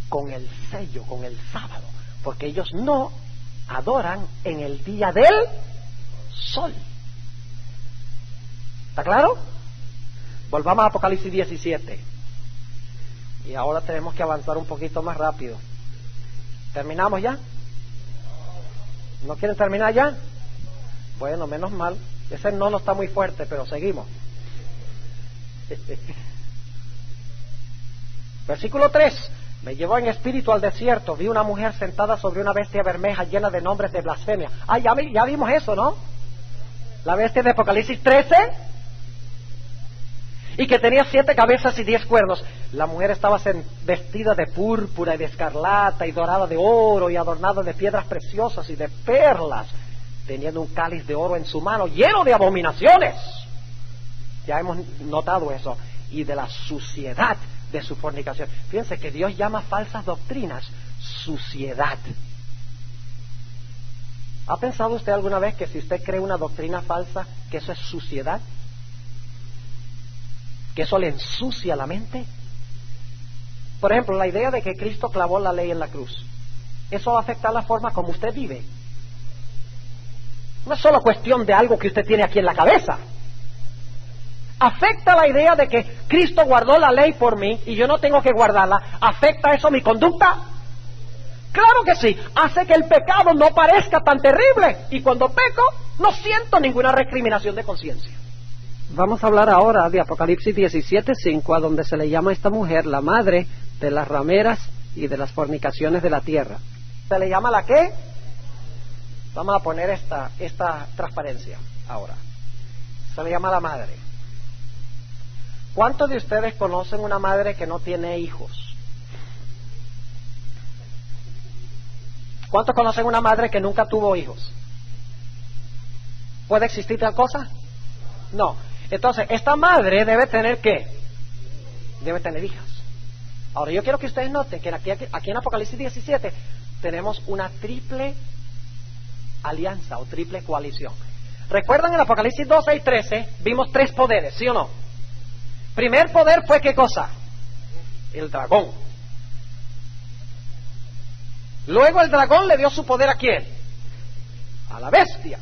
Con el sello, con el sábado, porque ellos no adoran en el día del sol. ¿Está claro? Volvamos a Apocalipsis 17. Y ahora tenemos que avanzar un poquito más rápido. ¿Terminamos ya? ¿No quieren terminar ya? Bueno, menos mal. Ese no está muy fuerte, pero seguimos. Versículo 3. Me llevó en espíritu al desierto. Vi una mujer sentada sobre una bestia bermeja llena de nombres de blasfemia. Ah, ya vimos eso, ¿no? La bestia de Apocalipsis 13. Y que tenía 7 cabezas y 10 cuernos. La mujer estaba vestida de púrpura y de escarlata y dorada de oro y adornada de piedras preciosas y de perlas, teniendo un cáliz de oro en su mano lleno de abominaciones. Ya hemos notado eso. Y de la suciedad de su fornicación. Fíjense que Dios llama falsas doctrinas suciedad. ¿Ha pensado usted alguna vez que si usted cree una doctrina falsa, que eso es suciedad? ¿Que eso le ensucia la mente? Por ejemplo, la idea de que Cristo clavó la ley en la cruz. Eso va a afectar la forma como usted vive. No es solo cuestión de algo que usted tiene aquí en la cabeza. ¿Afecta la idea de que Cristo guardó la ley por mí y yo no tengo que guardarla? ¿Afecta eso mi conducta? Claro que sí. Hace que el pecado no parezca tan terrible. Y cuando peco, no siento ninguna recriminación de conciencia. Vamos a hablar ahora de Apocalipsis 17:5, a donde se le llama a esta mujer la madre de las rameras y de las fornicaciones de la tierra. ¿Se le llama la qué? Vamos a poner esta transparencia ahora. Se le llama la madre. ¿Cuántos de ustedes conocen una madre que no tiene hijos? ¿Cuántos conocen una madre que nunca tuvo hijos? ¿Puede existir tal cosa? No. Entonces, esta madre debe tener ¿qué? Debe tener hijas. Ahora, yo quiero que ustedes noten que aquí en Apocalipsis 17 tenemos una triple alianza o triple coalición. ¿Recuerdan en Apocalipsis 12 y 13? Vimos 3 poderes, ¿sí o no? Primer poder fue ¿qué cosa? El dragón. Luego el dragón le dio su poder ¿a quién? A la bestia.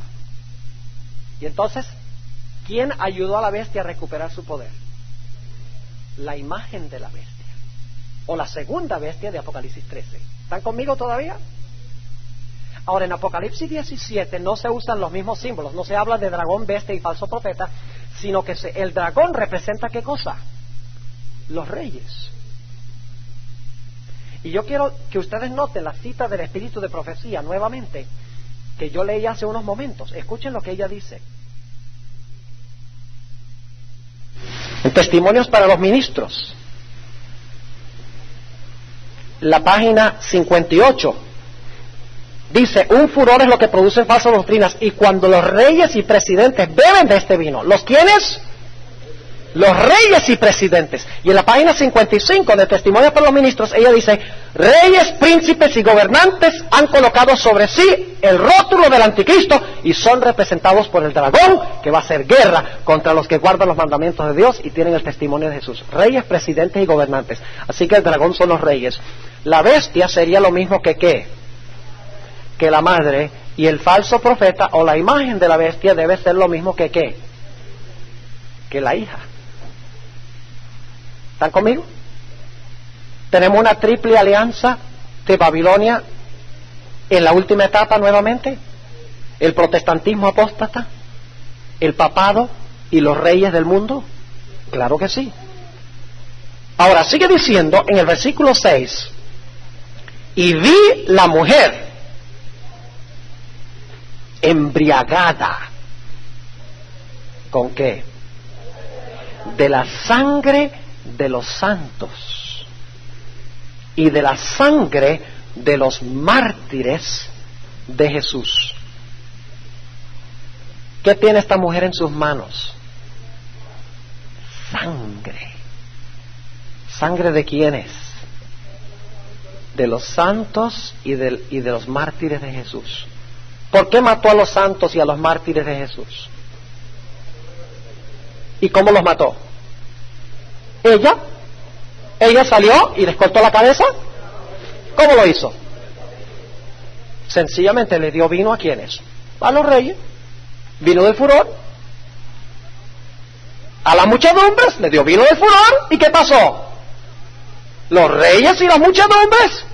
Y entonces, ¿quién ayudó a la bestia a recuperar su poder? La imagen de la bestia. O la segunda bestia de Apocalipsis 13. ¿Están conmigo todavía? Ahora, en Apocalipsis 17 no se usan los mismos símbolos, no se habla de dragón, bestia y falso profeta, sino que el dragón representa ¿qué cosa? Los reyes. Y yo quiero que ustedes noten la cita del espíritu de profecía nuevamente, que yo leí hace unos momentos. Escuchen lo que ella dice. En Testimonios para los Ministros, la página 58, dice: un furor es lo que producen falsas doctrinas, y cuando los reyes y presidentes beben de este vino. ¿Los quiénes? Los reyes y presidentes. Y en la página 55 de Testimonios para los Ministros, ella dice: reyes, príncipes y gobernantes han colocado sobre sí el rótulo del anticristo y son representados por el dragón, que va a hacer guerra contra los que guardan los mandamientos de Dios y tienen el testimonio de Jesús. Reyes, presidentes y gobernantes. Así que el dragón son los reyes. La bestia sería lo mismo que ¿qué? Que la madre, y el falso profeta o la imagen de la bestia debe ser lo mismo que ¿qué? Que la hija. ¿Están conmigo? Tenemos una triple alianza de Babilonia en la última etapa nuevamente: el protestantismo apóstata, el papado y los reyes del mundo. Claro que sí. Ahora sigue diciendo en el versículo 6: y vi la mujer embriagada. ¿Con qué? De la sangre de los santos y de la sangre de los mártires de Jesús. ¿Qué tiene esta mujer en sus manos? Sangre. ¿Sangre de quiénes? De los santos y de los mártires de Jesús. ¿Por qué mató a los santos y a los mártires de Jesús? ¿Y cómo los mató? Ella salió y les cortó la cabeza. ¿Cómo lo hizo? Sencillamente le dio vino ¿a quiénes? A los reyes. Vino del furor. A las muchedumbres le dio vino del furor. ¿Y qué pasó? Los reyes y las muchedumbres,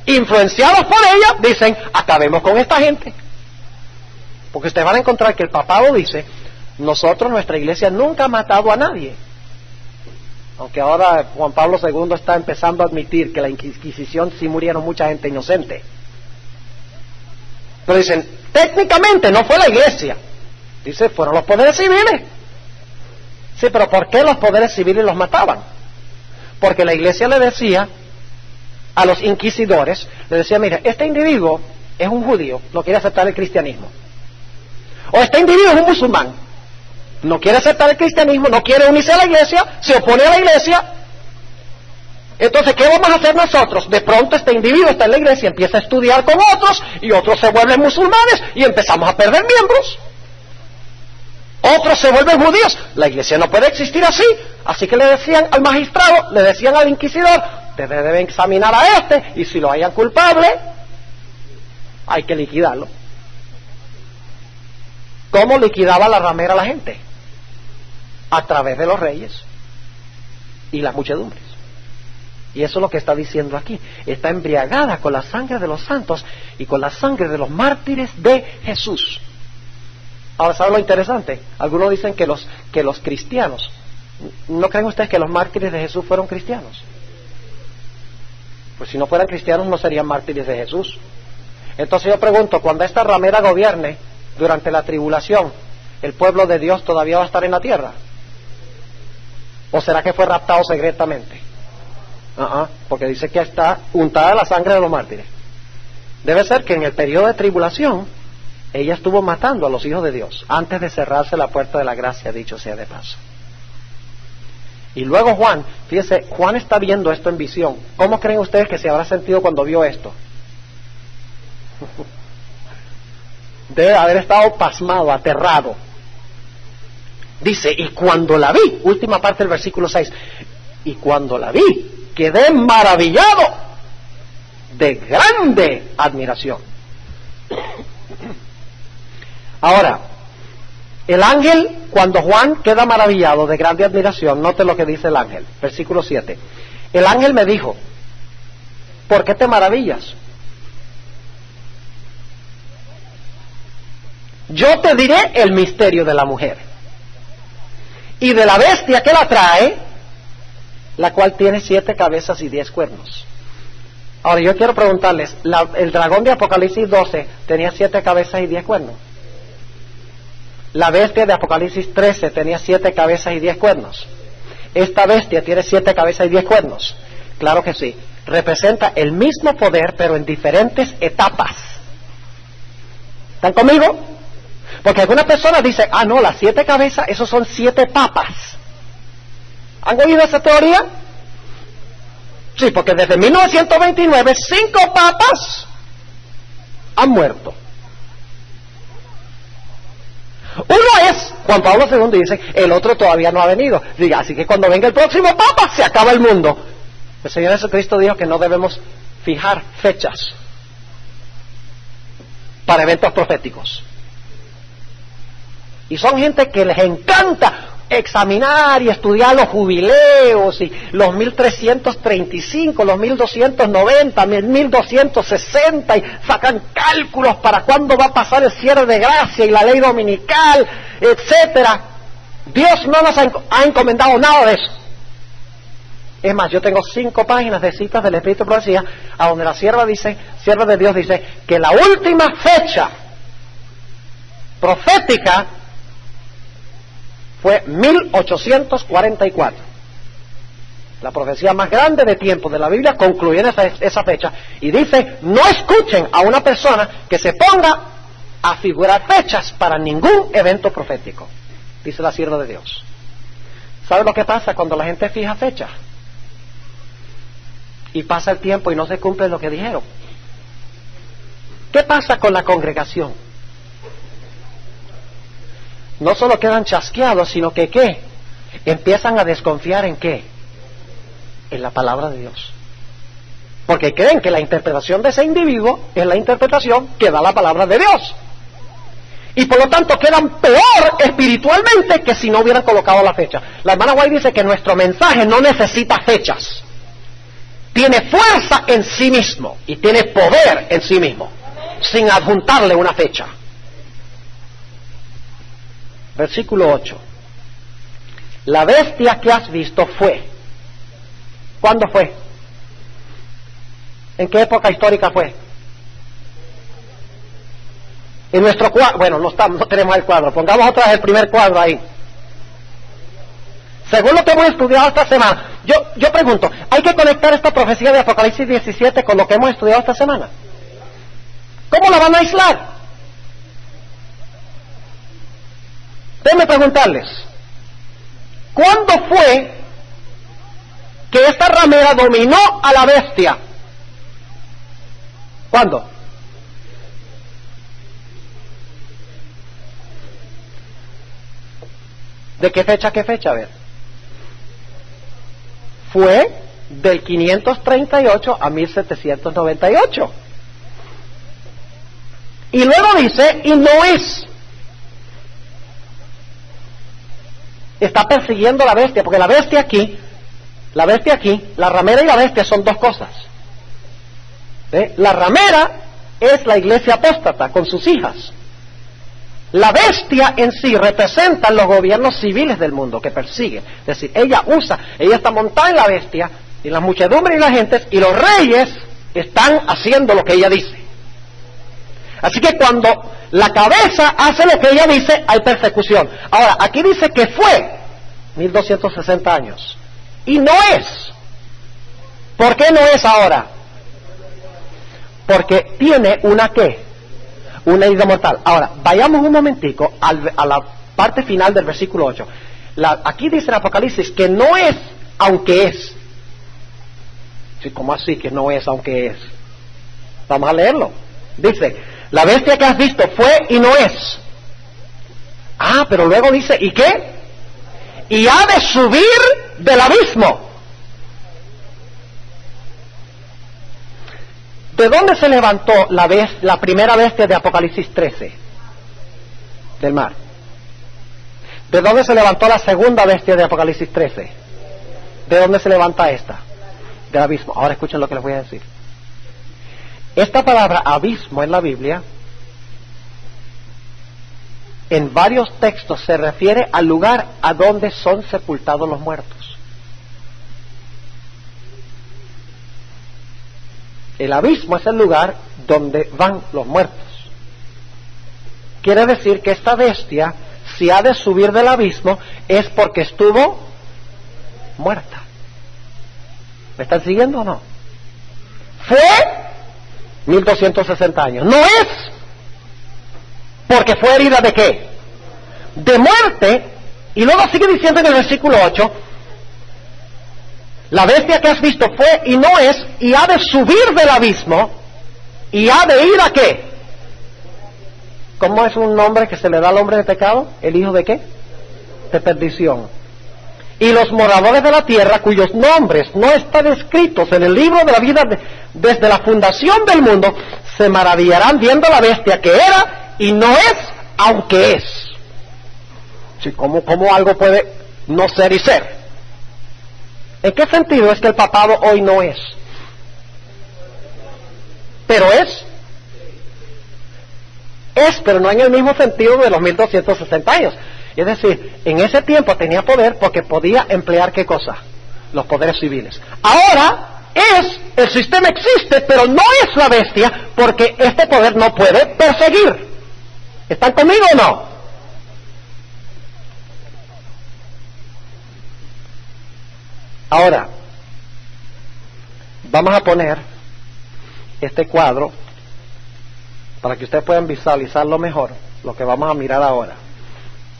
influenciados por ella, dicen: acabemos con esta gente. Porque ustedes van a encontrar que el papado dice: nosotros, nuestra iglesia, nunca ha matado a nadie. Aunque ahora Juan Pablo II está empezando a admitir que la Inquisición sí murieron mucha gente inocente. Pero dicen: técnicamente no fue la iglesia. Dice: fueron los poderes civiles. Sí, pero ¿por qué los poderes civiles los mataban? Porque la iglesia le decía a los inquisidores, le decía: mire, este individuo es un judío, no quiere aceptar el cristianismo. O este individuo es un musulmán, no quiere aceptar el cristianismo, no quiere unirse a la iglesia, se opone a la iglesia. Entonces, ¿qué vamos a hacer nosotros? De pronto este individuo está en la iglesia, empieza a estudiar con otros, y otros se vuelven musulmanes, y empezamos a perder miembros. Otros se vuelven judíos. La iglesia no puede existir así. Así que le decían al magistrado, le decían al inquisidor: ustedes deben examinar a este, y si lo hallan culpable, hay que liquidarlo. ¿Cómo liquidaba la ramera a la gente? A través de los reyes y las muchedumbres. Y eso es lo que está diciendo aquí. Está embriagada con la sangre de los santos y con la sangre de los mártires de Jesús. Ahora, ¿saben lo interesante? Algunos dicen que los cristianos, ¿no creen ustedes que los mártires de Jesús fueron cristianos? Pues si no fueran cristianos no serían mártires de Jesús. Entonces yo pregunto, cuando esta ramera gobierne durante la tribulación, ¿el pueblo de Dios todavía va a estar en la tierra? ¿O será que fue raptado secretamente? Porque dice que está untada la sangre de los mártires. Debe ser que en el periodo de tribulación ella estuvo matando a los hijos de Dios antes de cerrarse la puerta de la gracia, dicho sea de paso. Y luego Juan, fíjese, Juan está viendo esto en visión. ¿Cómo creen ustedes que se habrá sentido cuando vio esto? debe haber estado pasmado, aterrado. Dice, y cuando la vi, última parte del versículo 6, y cuando la vi, quedé maravillado de grande admiración. Ahora, el ángel, cuando Juan queda maravillado de grande admiración, note lo que dice el ángel, versículo 7. El ángel me dijo, ¿por qué te maravillas? Yo te diré el misterio de la mujer y de la bestia que la trae, la cual tiene 7 cabezas y 10 cuernos. Ahora yo quiero preguntarles, el dragón de Apocalipsis 12 tenía 7 cabezas y 10 cuernos. La bestia de Apocalipsis 13 tenía 7 cabezas y 10 cuernos. Esta bestia tiene 7 cabezas y 10 cuernos. Claro que sí. Representa el mismo poder, pero en diferentes etapas. ¿Están conmigo? Porque algunas personas dicen, no, las 7 cabezas, esos son 7 papas. ¿Han oído esa teoría? Sí, porque desde 1929, 5 papas han muerto. Uno es Juan Pablo II, dice, el otro todavía no ha venido. Diga, así que cuando venga el próximo papa, se acaba el mundo. El Señor Jesucristo dijo que no debemos fijar fechas para eventos proféticos. Y son gente que les encanta examinar y estudiar los jubileos y los 1335, los 1290, 1260 y sacan cálculos para cuándo va a pasar el cierre de gracia y la ley dominical, etcétera. Dios no nos ha encomendado nada de eso. Es más, yo tengo 5 páginas de citas del Espíritu de Profecía a donde la sierva de Dios dice que la última fecha profética fue 1844. La profecía más grande de tiempo de la Biblia concluye en esa fecha y dice, no escuchen a una persona que se ponga a figurar fechas para ningún evento profético, dice la sierva de Dios. ¿Sabe lo que pasa cuando la gente fija fechas? Y pasa el tiempo y no se cumple lo que dijeron. ¿Qué pasa con la congregación? No solo quedan chasqueados, sino que ¿qué? Empiezan a desconfiar ¿en qué? En la palabra de Dios. Porque creen que la interpretación de ese individuo es la interpretación que da la palabra de Dios. Y por lo tanto quedan peor espiritualmente que si no hubieran colocado la fecha. La hermana White dice que nuestro mensaje no necesita fechas. Tiene fuerza en sí mismo y tiene poder en sí mismo, sin adjuntarle una fecha. Versículo 8. La bestia que has visto fue. ¿Cuándo fue? ¿En qué época histórica fue? En nuestro cuadro. Bueno, no tenemos el cuadro. Pongamos otra vez el primer cuadro ahí. Según lo que hemos estudiado esta semana, yo pregunto, ¿hay que conectar esta profecía de Apocalipsis 17 con lo que hemos estudiado esta semana? ¿Cómo la van a aislar? Déjenme preguntarles, ¿cuándo fue que esta ramera dominó a la bestia? ¿Cuándo? ¿De qué fecha a qué fecha? A ver. Fue del 538 a 1798. Y luego dice, y no es. Está persiguiendo la bestia, porque la bestia aquí, la ramera y la bestia son dos cosas. La ramera es la iglesia apóstata con sus hijas. La bestia en sí representa los gobiernos civiles del mundo que persiguen. Es decir, ella está montada en la bestia, y las muchedumbres y las gentes, y los reyes están haciendo lo que ella dice. Así que cuando la cabeza hace lo que ella dice, hay persecución. Ahora, aquí dice que fue 1260 años. Y no es. ¿Por qué no es ahora? Porque tiene una ¿qué? Una herida mortal. Ahora, vayamos un momentico a la parte final del versículo 8. Aquí dice en Apocalipsis que no es, aunque es. Sí, ¿cómo así que no es, aunque es? Vamos a leerlo. Dice, La bestia que has visto fue y no es. Ah, pero luego dice, ¿y qué? Y ha de subir del abismo. ¿De dónde se levantó la primera bestia de Apocalipsis 13? Del mar. ¿De dónde se levantó la segunda bestia de Apocalipsis 13? ¿De dónde se levanta esta? Del abismo. Ahora escuchen lo que les voy a decir. Esta palabra abismo en la Biblia, en varios textos se refiere al lugar a donde son sepultados los muertos. El abismo es el lugar donde van los muertos. Quiere decir que esta bestia, si ha de subir del abismo, es porque estuvo muerta. ¿Me están siguiendo o no? Fue 1260 años. No es porque fue herida de qué? De muerte. Y luego sigue diciendo en el versículo 8, la bestia que has visto fue y no es, y ha de subir del abismo, y ha de ir a qué. ¿Cómo es un nombre que se le da al hombre de pecado? ¿El hijo de qué? De perdición. Y los moradores de la tierra, cuyos nombres no están escritos en el libro de la vida desde la fundación del mundo, se maravillarán viendo la bestia que era y no es, aunque es. Sí, ¿cómo algo puede no ser y ser? ¿En qué sentido es que el papado hoy no es? Pero es. Es, pero no en el mismo sentido de los 1260 años. Es decir, en ese tiempo tenía poder porque podía emplear ¿qué cosa? Los poderes civiles. Ahora el sistema existe, pero no es la bestia, porque este poder no puede perseguir. ¿Están conmigo o no? Ahora, vamos a poner este cuadro para que ustedes puedan visualizarlo mejor, lo que vamos a mirar ahora.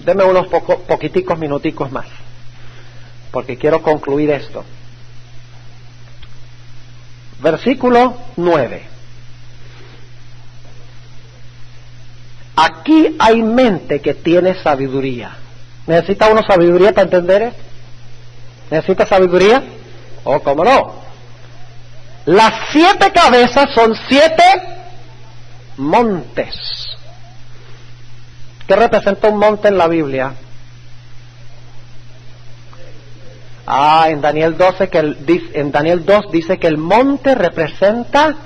Denme unos poquiticos minuticos más, porque quiero concluir esto. Versículo 9. Aquí hay mente que tiene sabiduría. ¿Necesita uno sabiduría para entender esto? ¿Necesita sabiduría? Oh, ¿cómo no? Las 7 cabezas son 7 montes. ¿Qué representa un monte en la Biblia? En Daniel 12 en Daniel 2 dice que el monte representa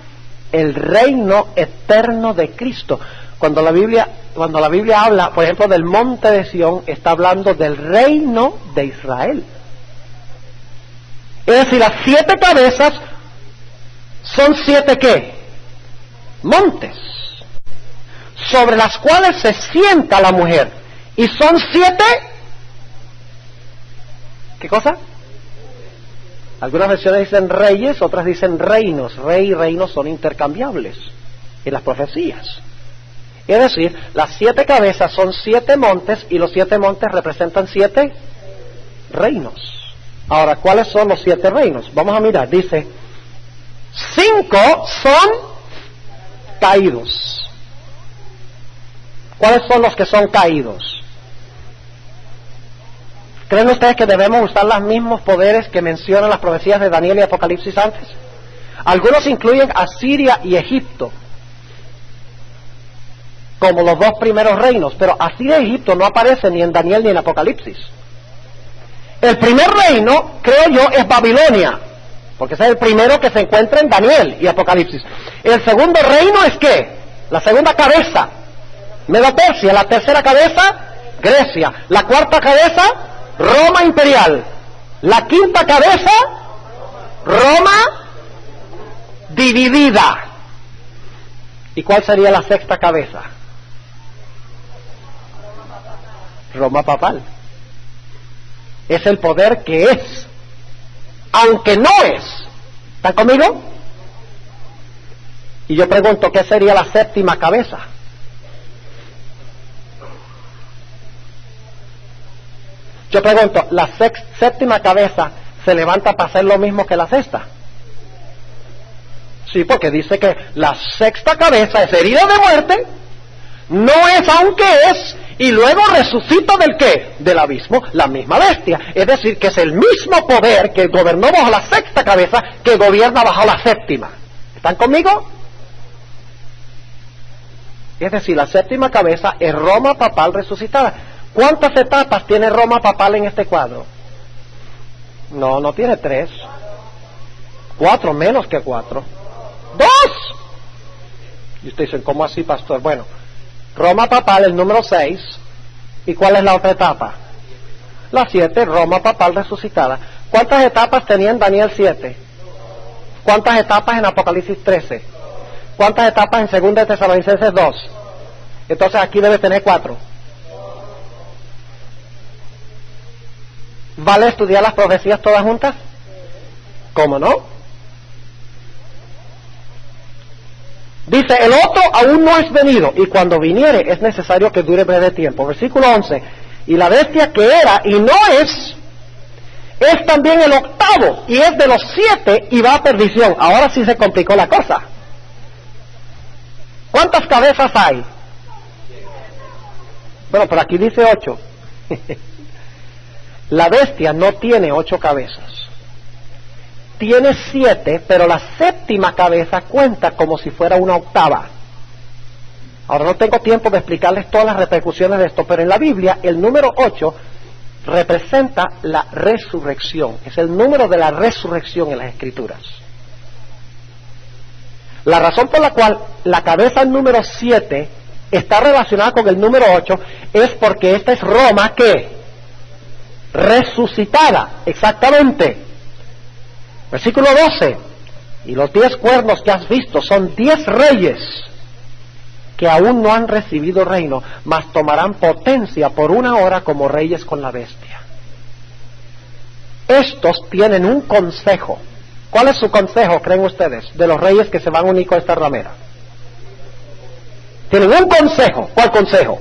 el reino eterno de Cristo. Cuando la Biblia habla, por ejemplo, del monte de Sión, está hablando del reino de Israel. Es decir, las 7 cabezas son 7 ¿qué? Montes, sobre las cuales se sienta la mujer. Y son 7, ¿qué cosa? Algunas versiones dicen reyes, otras dicen reinos. Rey y reino son intercambiables en las profecías. Es decir, las 7 cabezas son 7 montes, y los 7 montes representan 7 reinos. Ahora, ¿cuáles son los 7 reinos? Vamos a mirar, dice, 5 son caídos. ¿Cuáles son los que son caídos? ¿Creen ustedes que debemos usar los mismos poderes que mencionan las profecías de Daniel y Apocalipsis antes? Algunos incluyen a Siria y Egipto como los 2 primeros reinos, pero Asiria y Egipto no aparecen ni en Daniel ni en Apocalipsis. El primer reino, creo yo, es Babilonia, porque ese es el primero que se encuentra en Daniel y Apocalipsis. El segundo reino es ¿qué? La segunda cabeza, Medo-Persia. La tercera cabeza, Grecia. La cuarta cabeza, Roma imperial. La quinta cabeza, Roma dividida. ¿Y cuál sería la sexta cabeza? Roma papal. Es el poder que es, aunque no es. ¿Están conmigo? Y yo pregunto, ¿qué sería la séptima cabeza? Yo pregunto, ¿la séptima cabeza se levanta para hacer lo mismo que la sexta? Sí, porque dice que la sexta cabeza es herida de muerte, no es aunque es, y luego resucita del qué, del abismo, la misma bestia. Es decir, que es el mismo poder que gobernó bajo la sexta cabeza que gobierna bajo la séptima. ¿Están conmigo? Es decir, la séptima cabeza es Roma papal resucitada. ¿Cuántas etapas tiene Roma papal en este cuadro? No, no tiene 3. 4, menos que 4. 2. Y ustedes dicen, ¿cómo así, pastor? Bueno, Roma papal, el número 6. ¿Y cuál es la otra etapa? La 7, Roma papal resucitada. ¿Cuántas etapas tenía en Daniel 7? ¿Cuántas etapas en Apocalipsis 13? ¿Cuántas etapas en 2 de Tesalonicenses 2? Entonces aquí debe tener 4. ¿Vale estudiar las profecías todas juntas? ¿Cómo no? Dice, el otro aún no es venido, y cuando viniere es necesario que dure breve tiempo. Versículo 11. Y la bestia que era y no es también el octavo, y es de los 7, y va a perdición. Ahora sí se complicó la cosa. ¿Cuántas cabezas hay? Bueno, pero aquí dice 8. La bestia no tiene 8 cabezas. Tiene 7, pero la séptima cabeza cuenta como si fuera una octava. Ahora no tengo tiempo de explicarles todas las repercusiones de esto, pero en la Biblia el número 8 representa la resurrección. Es el número de la resurrección en las Escrituras. La razón por la cual la cabeza número 7 está relacionada con el número 8 es porque esta es Roma, ¿qué? Resucitada, exactamente. Versículo 12. Y los 10 cuernos que has visto son 10 reyes que aún no han recibido reino, mas tomarán potencia por una hora como reyes con la bestia. Estos tienen un consejo. ¿Cuál es su consejo, creen ustedes, de los reyes que se van a unir con esta ramera? Tienen un consejo. ¿Cuál consejo?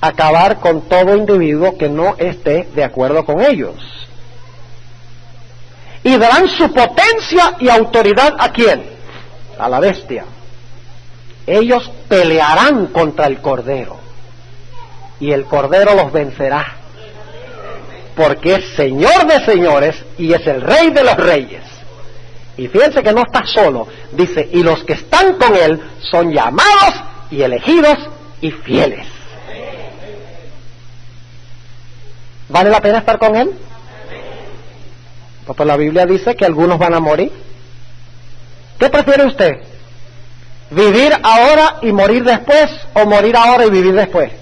Acabar con todo individuo que no esté de acuerdo con ellos. Y darán su potencia y autoridad ¿a quién? A la bestia. Ellos pelearán contra el Cordero, y el Cordero los vencerá, porque es Señor de señores y es el Rey de los reyes. Y fíjense que no está solo, dice, y los que están con él son llamados y elegidos y fieles. ¿Vale la pena estar con él? Pues la Biblia dice que algunos van a morir. ¿Qué prefiere usted? ¿Vivir ahora y morir después, o morir ahora y vivir después?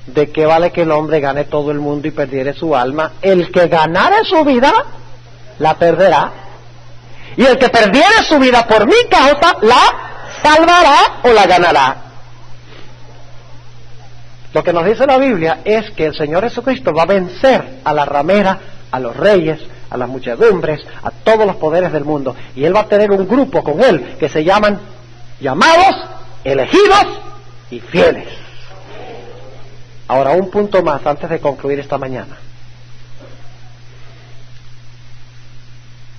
¿De qué vale que el hombre gane todo el mundo y perdiere su alma? El que ganare su vida, la perderá. Y el que perdiere su vida por mi causa, la salvará o la ganará. Lo que nos dice la Biblia es que el Señor Jesucristo va a vencer a la ramera, a los reyes, a las muchedumbres, a todos los poderes del mundo. Y Él va a tener un grupo con Él que se llaman llamados, elegidos y fieles. Ahora, un punto más antes de concluir esta mañana.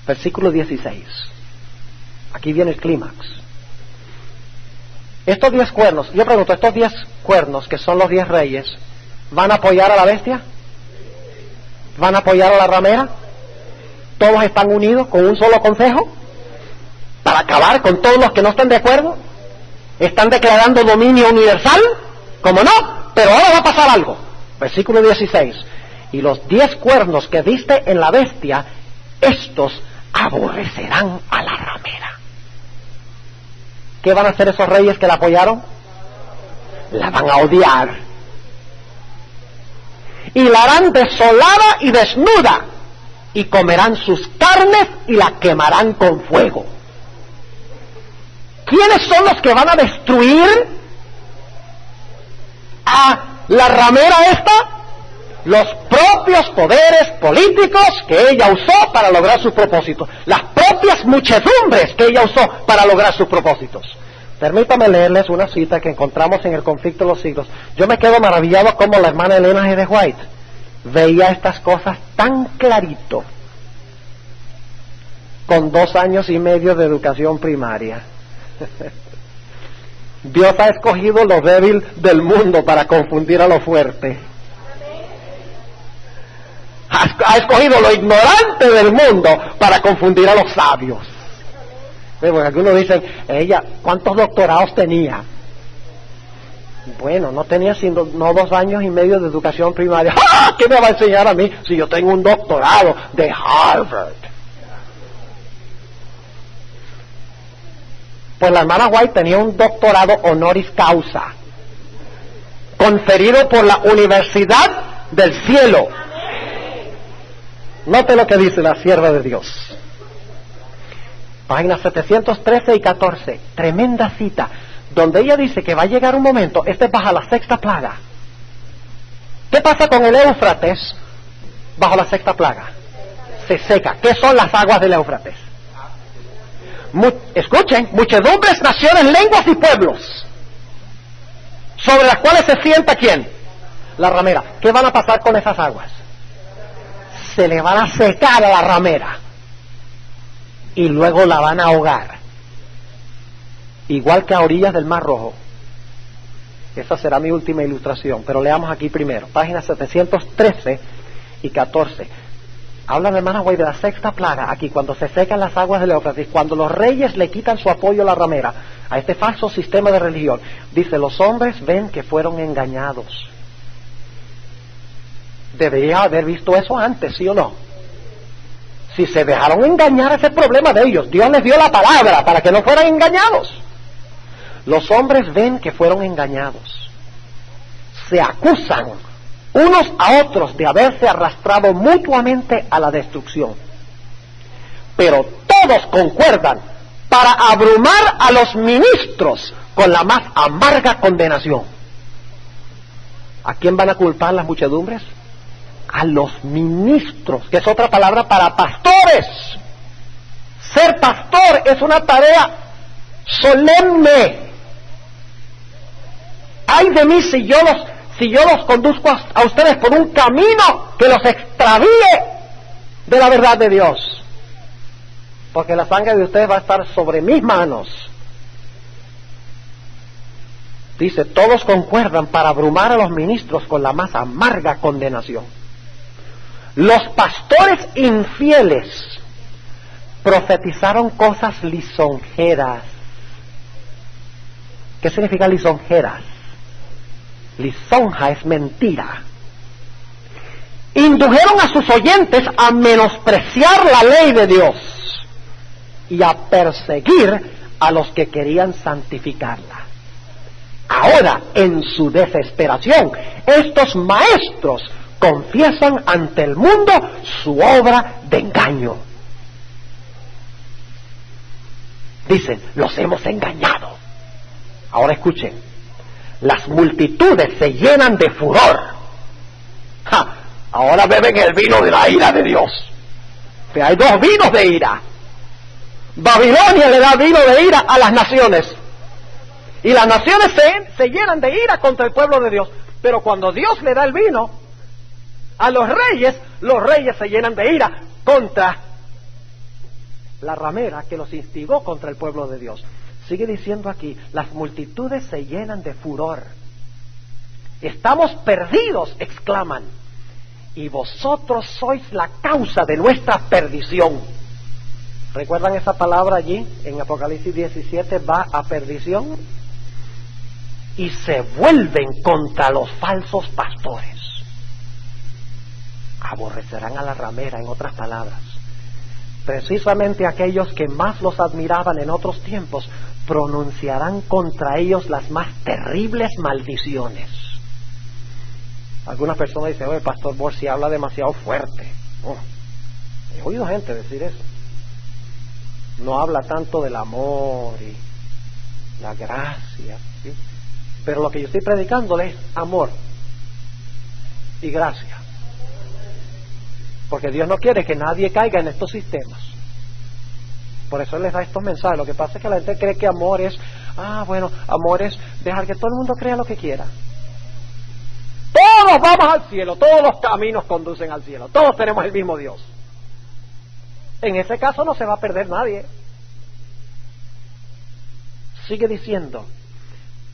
Versículo 16. Aquí viene el clímax. Estos 10 cuernos, yo pregunto, ¿estos 10 cuernos, que son los 10 reyes, van a apoyar a la bestia? ¿Van a apoyar a la ramera? ¿Todos están unidos con un solo consejo? ¿Para acabar con todos los que no están de acuerdo? ¿Están declarando dominio universal? ¿Cómo no? Pero ahora va a pasar algo. Versículo 16. Y los 10 cuernos que viste en la bestia, estos aborrecerán a la ramera. ¿Qué van a hacer esos reyes que la apoyaron? La van a odiar. Y la harán desolada y desnuda, y comerán sus carnes y la quemarán con fuego. ¿Quiénes son los que van a destruir a la ramera esta? Los propios poderes políticos que ella usó para lograr sus propósitos, las propias muchedumbres que ella usó para lograr sus propósitos. Permítame leerles una cita que encontramos en el Conflicto de los Siglos. Yo me quedo maravillado como la hermana Elena G. de White veía estas cosas tan clarito, con 2 años y medio de educación primaria. Dios ha escogido lo débil del mundo para confundir a lo fuerte. Ha escogido lo ignorante del mundo para confundir a los sabios. Porque algunos dicen, ella, ¿cuántos doctorados tenía? Bueno, no tenía sino 2 años y medio de educación primaria. ¡Ah! ¿Qué me va a enseñar a mí si yo tengo un doctorado de Harvard? Pues la hermana White tenía un doctorado honoris causa, conferido por la Universidad del Cielo. Note lo que dice la sierva de Dios. Páginas 713 y 14. Tremenda cita, donde ella dice que va a llegar un momento, este es bajo la 6ª plaga. ¿Qué pasa con el Éufrates bajo la 6ª plaga? Se seca. ¿Qué son las aguas del Éufrates? Escuchen, muchedumbres, naciones, lenguas y pueblos, sobre las cuales se sienta ¿quién? La ramera. ¿Qué van a pasar con esas aguas? Se le van a secar a la ramera y luego la van a ahogar, igual que a orillas del Mar Rojo. Esa será mi última ilustración, pero leamos aquí primero, páginas 713 y 14. Habla la hermana White de la 6ª plaga, aquí cuando se secan las aguas del Éufrates, cuando los reyes le quitan su apoyo a la ramera, a este falso sistema de religión. Dice, los hombres ven que fueron engañados. Debería haber visto eso antes, ¿sí o no? Si se dejaron engañar, ese es el problema de ellos. Dios les dio la palabra para que no fueran engañados. Los hombres ven que fueron engañados. Se acusan unos a otros de haberse arrastrado mutuamente a la destrucción. Pero todos concuerdan para abrumar a los ministros con la más amarga condenación. ¿A quién van a culpar las muchedumbres? A los ministros, que es otra palabra para pastores. Ser pastor es una tarea solemne. Ay de mí si yo los conduzco a ustedes por un camino que los extravíe de la verdad de Dios, porque la sangre de ustedes va a estar sobre mis manos. Dice, todos concuerdan para abrumar a los ministros con la más amarga condenación. Los pastores infieles profetizaron cosas lisonjeras. ¿Qué significa lisonjeras? Lisonja es mentira. Indujeron a sus oyentes a menospreciar la ley de Dios y a perseguir a los que querían santificarla. Ahora, en su desesperación, estos maestros confiesan ante el mundo su obra de engaño. Dicen, los hemos engañado. Ahora escuchen. Las multitudes se llenan de furor. Ahora beben el vino de la ira de Dios. Que hay 2 vinos de ira. Babilonia le da vino de ira a las naciones. Y las naciones se llenan de ira contra el pueblo de Dios. Pero cuando Dios le da el vino a los reyes se llenan de ira contra la ramera que los instigó contra el pueblo de Dios. Sigue diciendo aquí, las multitudes se llenan de furor. Estamos perdidos, exclaman, y vosotros sois la causa de nuestra perdición. ¿Recuerdan esa palabra allí en Apocalipsis 17? Va a perdición. Y se vuelven contra los falsos pastores. Aborrecerán a la ramera, en otras palabras. Precisamente aquellos que más los admiraban en otros tiempos pronunciarán contra ellos las más terribles maldiciones. Algunas personas dicen, oye, Pastor Borsi habla demasiado fuerte. He oído gente decir eso. No habla tanto del amor y la gracia, ¿sí? Pero lo que yo estoy predicando es amor y gracia. Porque Dios no quiere que nadie caiga en estos sistemas. Por eso Él les da estos mensajes. Lo que pasa es que la gente cree que amor es, amor es dejar que todo el mundo crea lo que quiera. Todo todos vamos al cielo, todos los caminos conducen al cielo, todos tenemos el mismo Dios. En ese caso no se va a perder nadie. Sigue diciendo,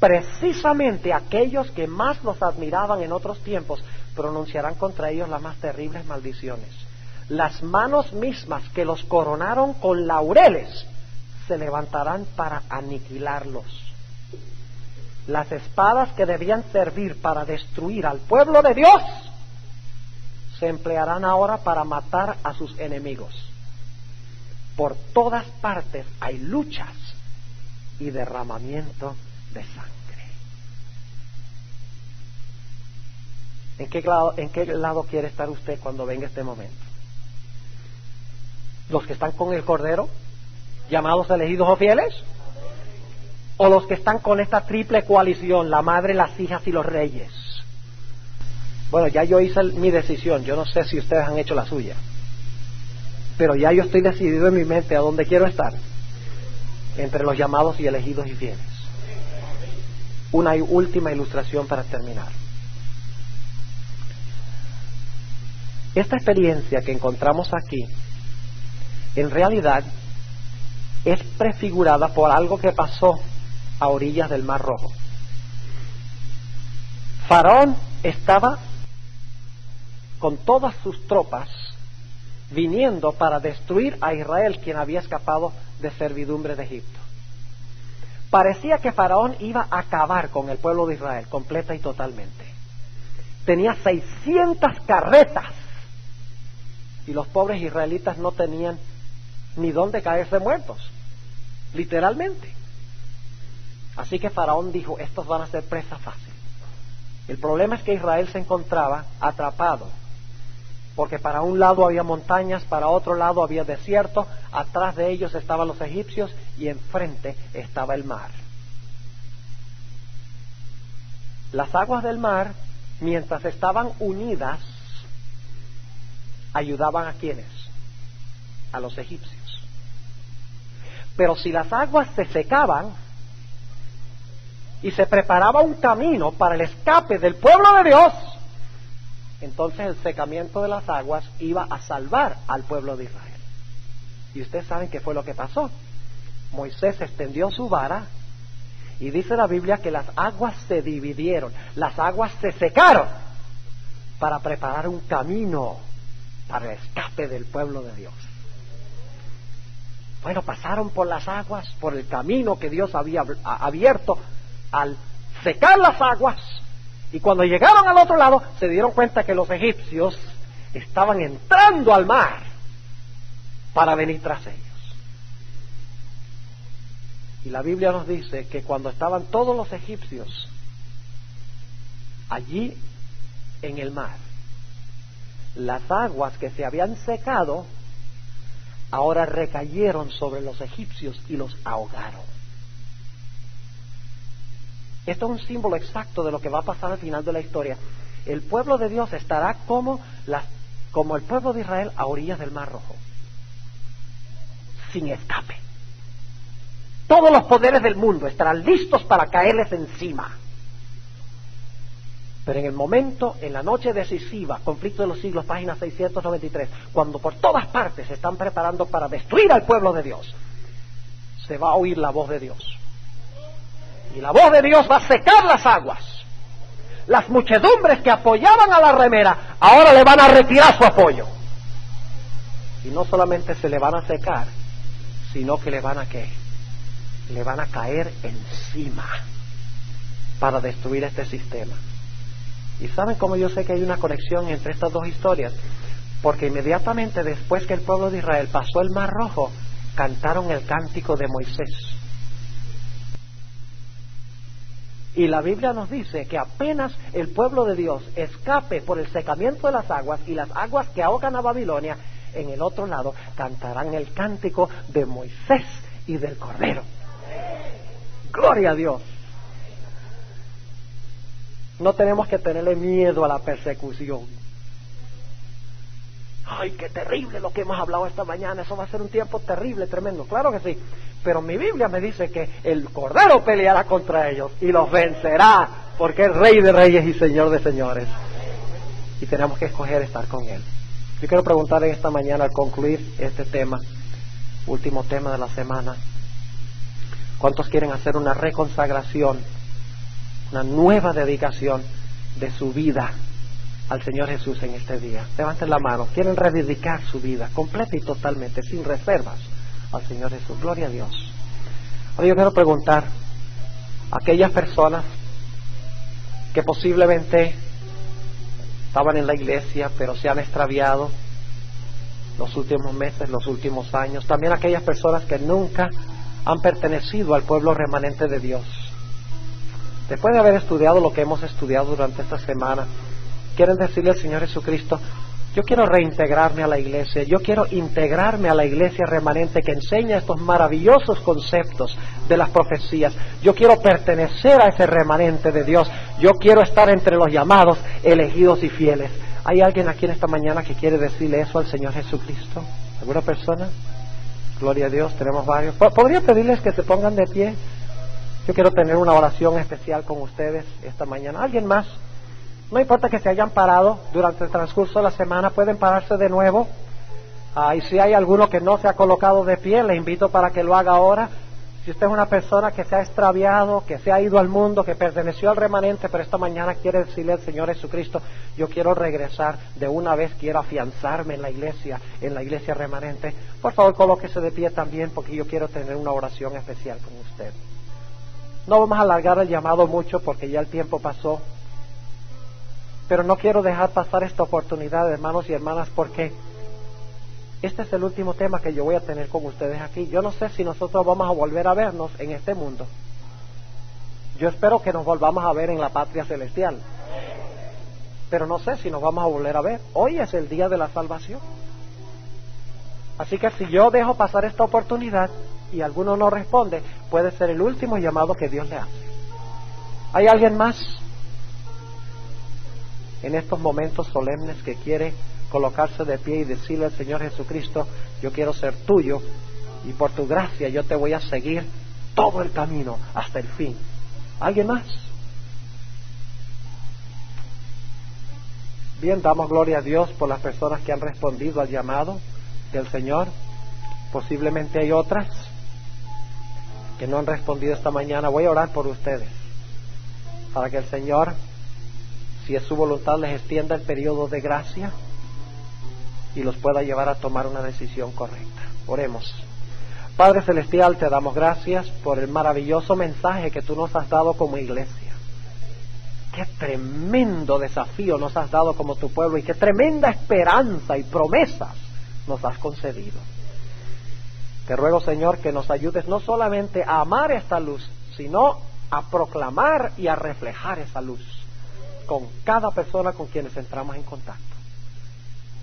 precisamente aquellos que más los admiraban en otros tiempos pronunciarán contra ellos las más terribles maldiciones. Las manos mismas que los coronaron con laureles se levantarán para aniquilarlos. Las espadas que debían servir para destruir al pueblo de Dios se emplearán ahora para matar a sus enemigos. Por todas partes hay luchas y derramamiento de sangre. ¿En qué lado quiere estar usted cuando venga este momento? ¿Los que están con el Cordero, llamados, elegidos o fieles? ¿O los que están con esta triple coalición, la madre, las hijas y los reyes? Bueno, ya yo hice mi decisión, yo no sé si ustedes han hecho la suya, pero ya yo estoy decidido en mi mente a dónde quiero estar, entre los llamados y elegidos y fieles. Una última ilustración para terminar. Esta experiencia que encontramos aquí, en realidad, es prefigurada por algo que pasó a orillas del Mar Rojo. Faraón estaba con todas sus tropas viniendo para destruir a Israel, quien había escapado de servidumbre de Egipto. Parecía que Faraón iba a acabar con el pueblo de Israel completa y totalmente. Tenía 600 carretas y los pobres israelitas no tenían ni dónde caerse muertos, literalmente. Así que Faraón dijo, estos van a ser presa fácil. El problema es que Israel se encontraba atrapado, porque para un lado había montañas, para otro lado había desierto, atrás de ellos estaban los egipcios y enfrente estaba el mar. Las aguas del mar, mientras estaban unidas, ayudaban a ¿quiénes? A los egipcios. Pero si las aguas se secaban y se preparaba un camino para el escape del pueblo de Dios, entonces el secamiento de las aguas iba a salvar al pueblo de Israel. Y ustedes saben qué fue lo que pasó. Moisés extendió su vara y dice la Biblia que las aguas se dividieron, las aguas se secaron para preparar un camino para el escape del pueblo de Dios. Bueno, pasaron por las aguas, por el camino que Dios había abierto al secar las aguas, y cuando llegaron al otro lado se dieron cuenta que los egipcios estaban entrando al mar para venir tras ellos. Y la Biblia nos dice que cuando estaban todos los egipcios allí en el mar, las aguas que se habían secado ahora recayeron sobre los egipcios y los ahogaron. Esto es un símbolo exacto de lo que va a pasar al final de la historia. El pueblo de Dios estará como el pueblo de Israel a orillas del Mar Rojo, sin escape. Todos los poderes del mundo estarán listos para caerles encima. Pero en el momento, en la noche decisiva, conflicto de los siglos, página 693, cuando por todas partes se están preparando para destruir al pueblo de Dios, se va a oír la voz de Dios. Y la voz de Dios va a secar las aguas. Las muchedumbres que apoyaban a la remera, ahora le van a retirar su apoyo. Y no solamente se le van a secar, sino que le van a ¿qué? Le van a caer encima para destruir este sistema. ¿Y saben cómo yo sé que hay una conexión entre estas dos historias? Porque inmediatamente después que el pueblo de Israel pasó el Mar Rojo, cantaron el cántico de Moisés. Y la Biblia nos dice que apenas el pueblo de Dios escape por el secamiento de las aguas y las aguas que ahogan a Babilonia, en el otro lado cantarán el cántico de Moisés y del Cordero. Gloria a Dios. No tenemos que tenerle miedo a la persecución. Ay, qué terrible lo que hemos hablado esta mañana. Eso va a ser un tiempo terrible, tremendo. Claro que sí. Pero mi Biblia me dice que el Cordero peleará contra ellos y los vencerá, porque es Rey de Reyes y Señor de Señores. y tenemos que escoger estar con Él. Yo quiero preguntar en esta mañana, al concluir este tema, último tema de la semana, ¿cuántos quieren hacer una reconsagración, una nueva dedicación de su vida al Señor Jesús en este día? Levanten la mano. ¿Quieren rededicar su vida completa y totalmente, sin reservas, al Señor Jesús? Gloria a Dios. Ahora yo quiero preguntar a aquellas personas que posiblemente estaban en la iglesia pero se han extraviado los últimos meses, los últimos años, también aquellas personas que nunca han pertenecido al pueblo remanente de Dios. Después de haber estudiado lo que hemos estudiado durante esta semana, quieren decirle al Señor Jesucristo: yo quiero reintegrarme a la iglesia, yo quiero integrarme a la iglesia remanente que enseña estos maravillosos conceptos de las profecías. Yo quiero pertenecer a ese remanente de Dios, yo quiero estar entre los llamados, elegidos y fieles. ¿Hay alguien aquí en esta mañana que quiere decirle eso al Señor Jesucristo? ¿Alguna persona? Gloria a Dios, tenemos varios. ¿Podría pedirles que se pongan de pie? Yo quiero tener una oración especial con ustedes esta mañana. ¿Alguien más? No importa que se hayan parado durante el transcurso de la semana, pueden pararse de nuevo. Y si hay alguno que no se ha colocado de pie, le invito para que lo haga ahora. Si usted es una persona que se ha extraviado, que se ha ido al mundo, que perteneció al remanente, pero esta mañana quiere decirle al Señor Jesucristo: yo quiero regresar de una vez, quiero afianzarme en la iglesia remanente. Por favor, colóquese de pie también, porque yo quiero tener una oración especial con usted. No vamos a alargar el llamado mucho porque ya el tiempo pasó. Pero no quiero dejar pasar esta oportunidad, hermanos y hermanas, porque este es el último tema que yo voy a tener con ustedes aquí. Yo no sé si nosotros vamos a volver a vernos en este mundo. Yo espero que nos volvamos a ver en la patria celestial. Pero no sé si nos vamos a volver a ver. Hoy es el día de la salvación. Así que si yo dejo pasar esta oportunidad y alguno no responde, puede ser el último llamado que Dios le hace. ¿Hay alguien más en estos momentos solemnes que quiere colocarse de pie y decirle al Señor Jesucristo: yo quiero ser tuyo y por tu gracia yo te voy a seguir todo el camino hasta el fin? ¿Alguien más? Bien, damos gloria a Dios por las personas que han respondido al llamado del Señor. Posiblemente hay otras que no han respondido esta mañana. Voy a orar por ustedes para que el Señor, si es su voluntad, les extienda el periodo de gracia y los pueda llevar a tomar una decisión correcta. Oremos. Padre Celestial, te damos gracias por el maravilloso mensaje que tú nos has dado como iglesia. Qué tremendo desafío nos has dado como tu pueblo y qué tremenda esperanza y promesas nos has concedido. Te ruego, Señor, que nos ayudes no solamente a amar esta luz, sino a proclamar y a reflejar esa luz con cada persona con quienes entramos en contacto.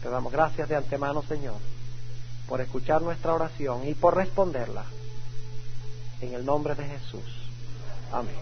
Te damos gracias de antemano, Señor, por escuchar nuestra oración y por responderla. En el nombre de Jesús. Amén.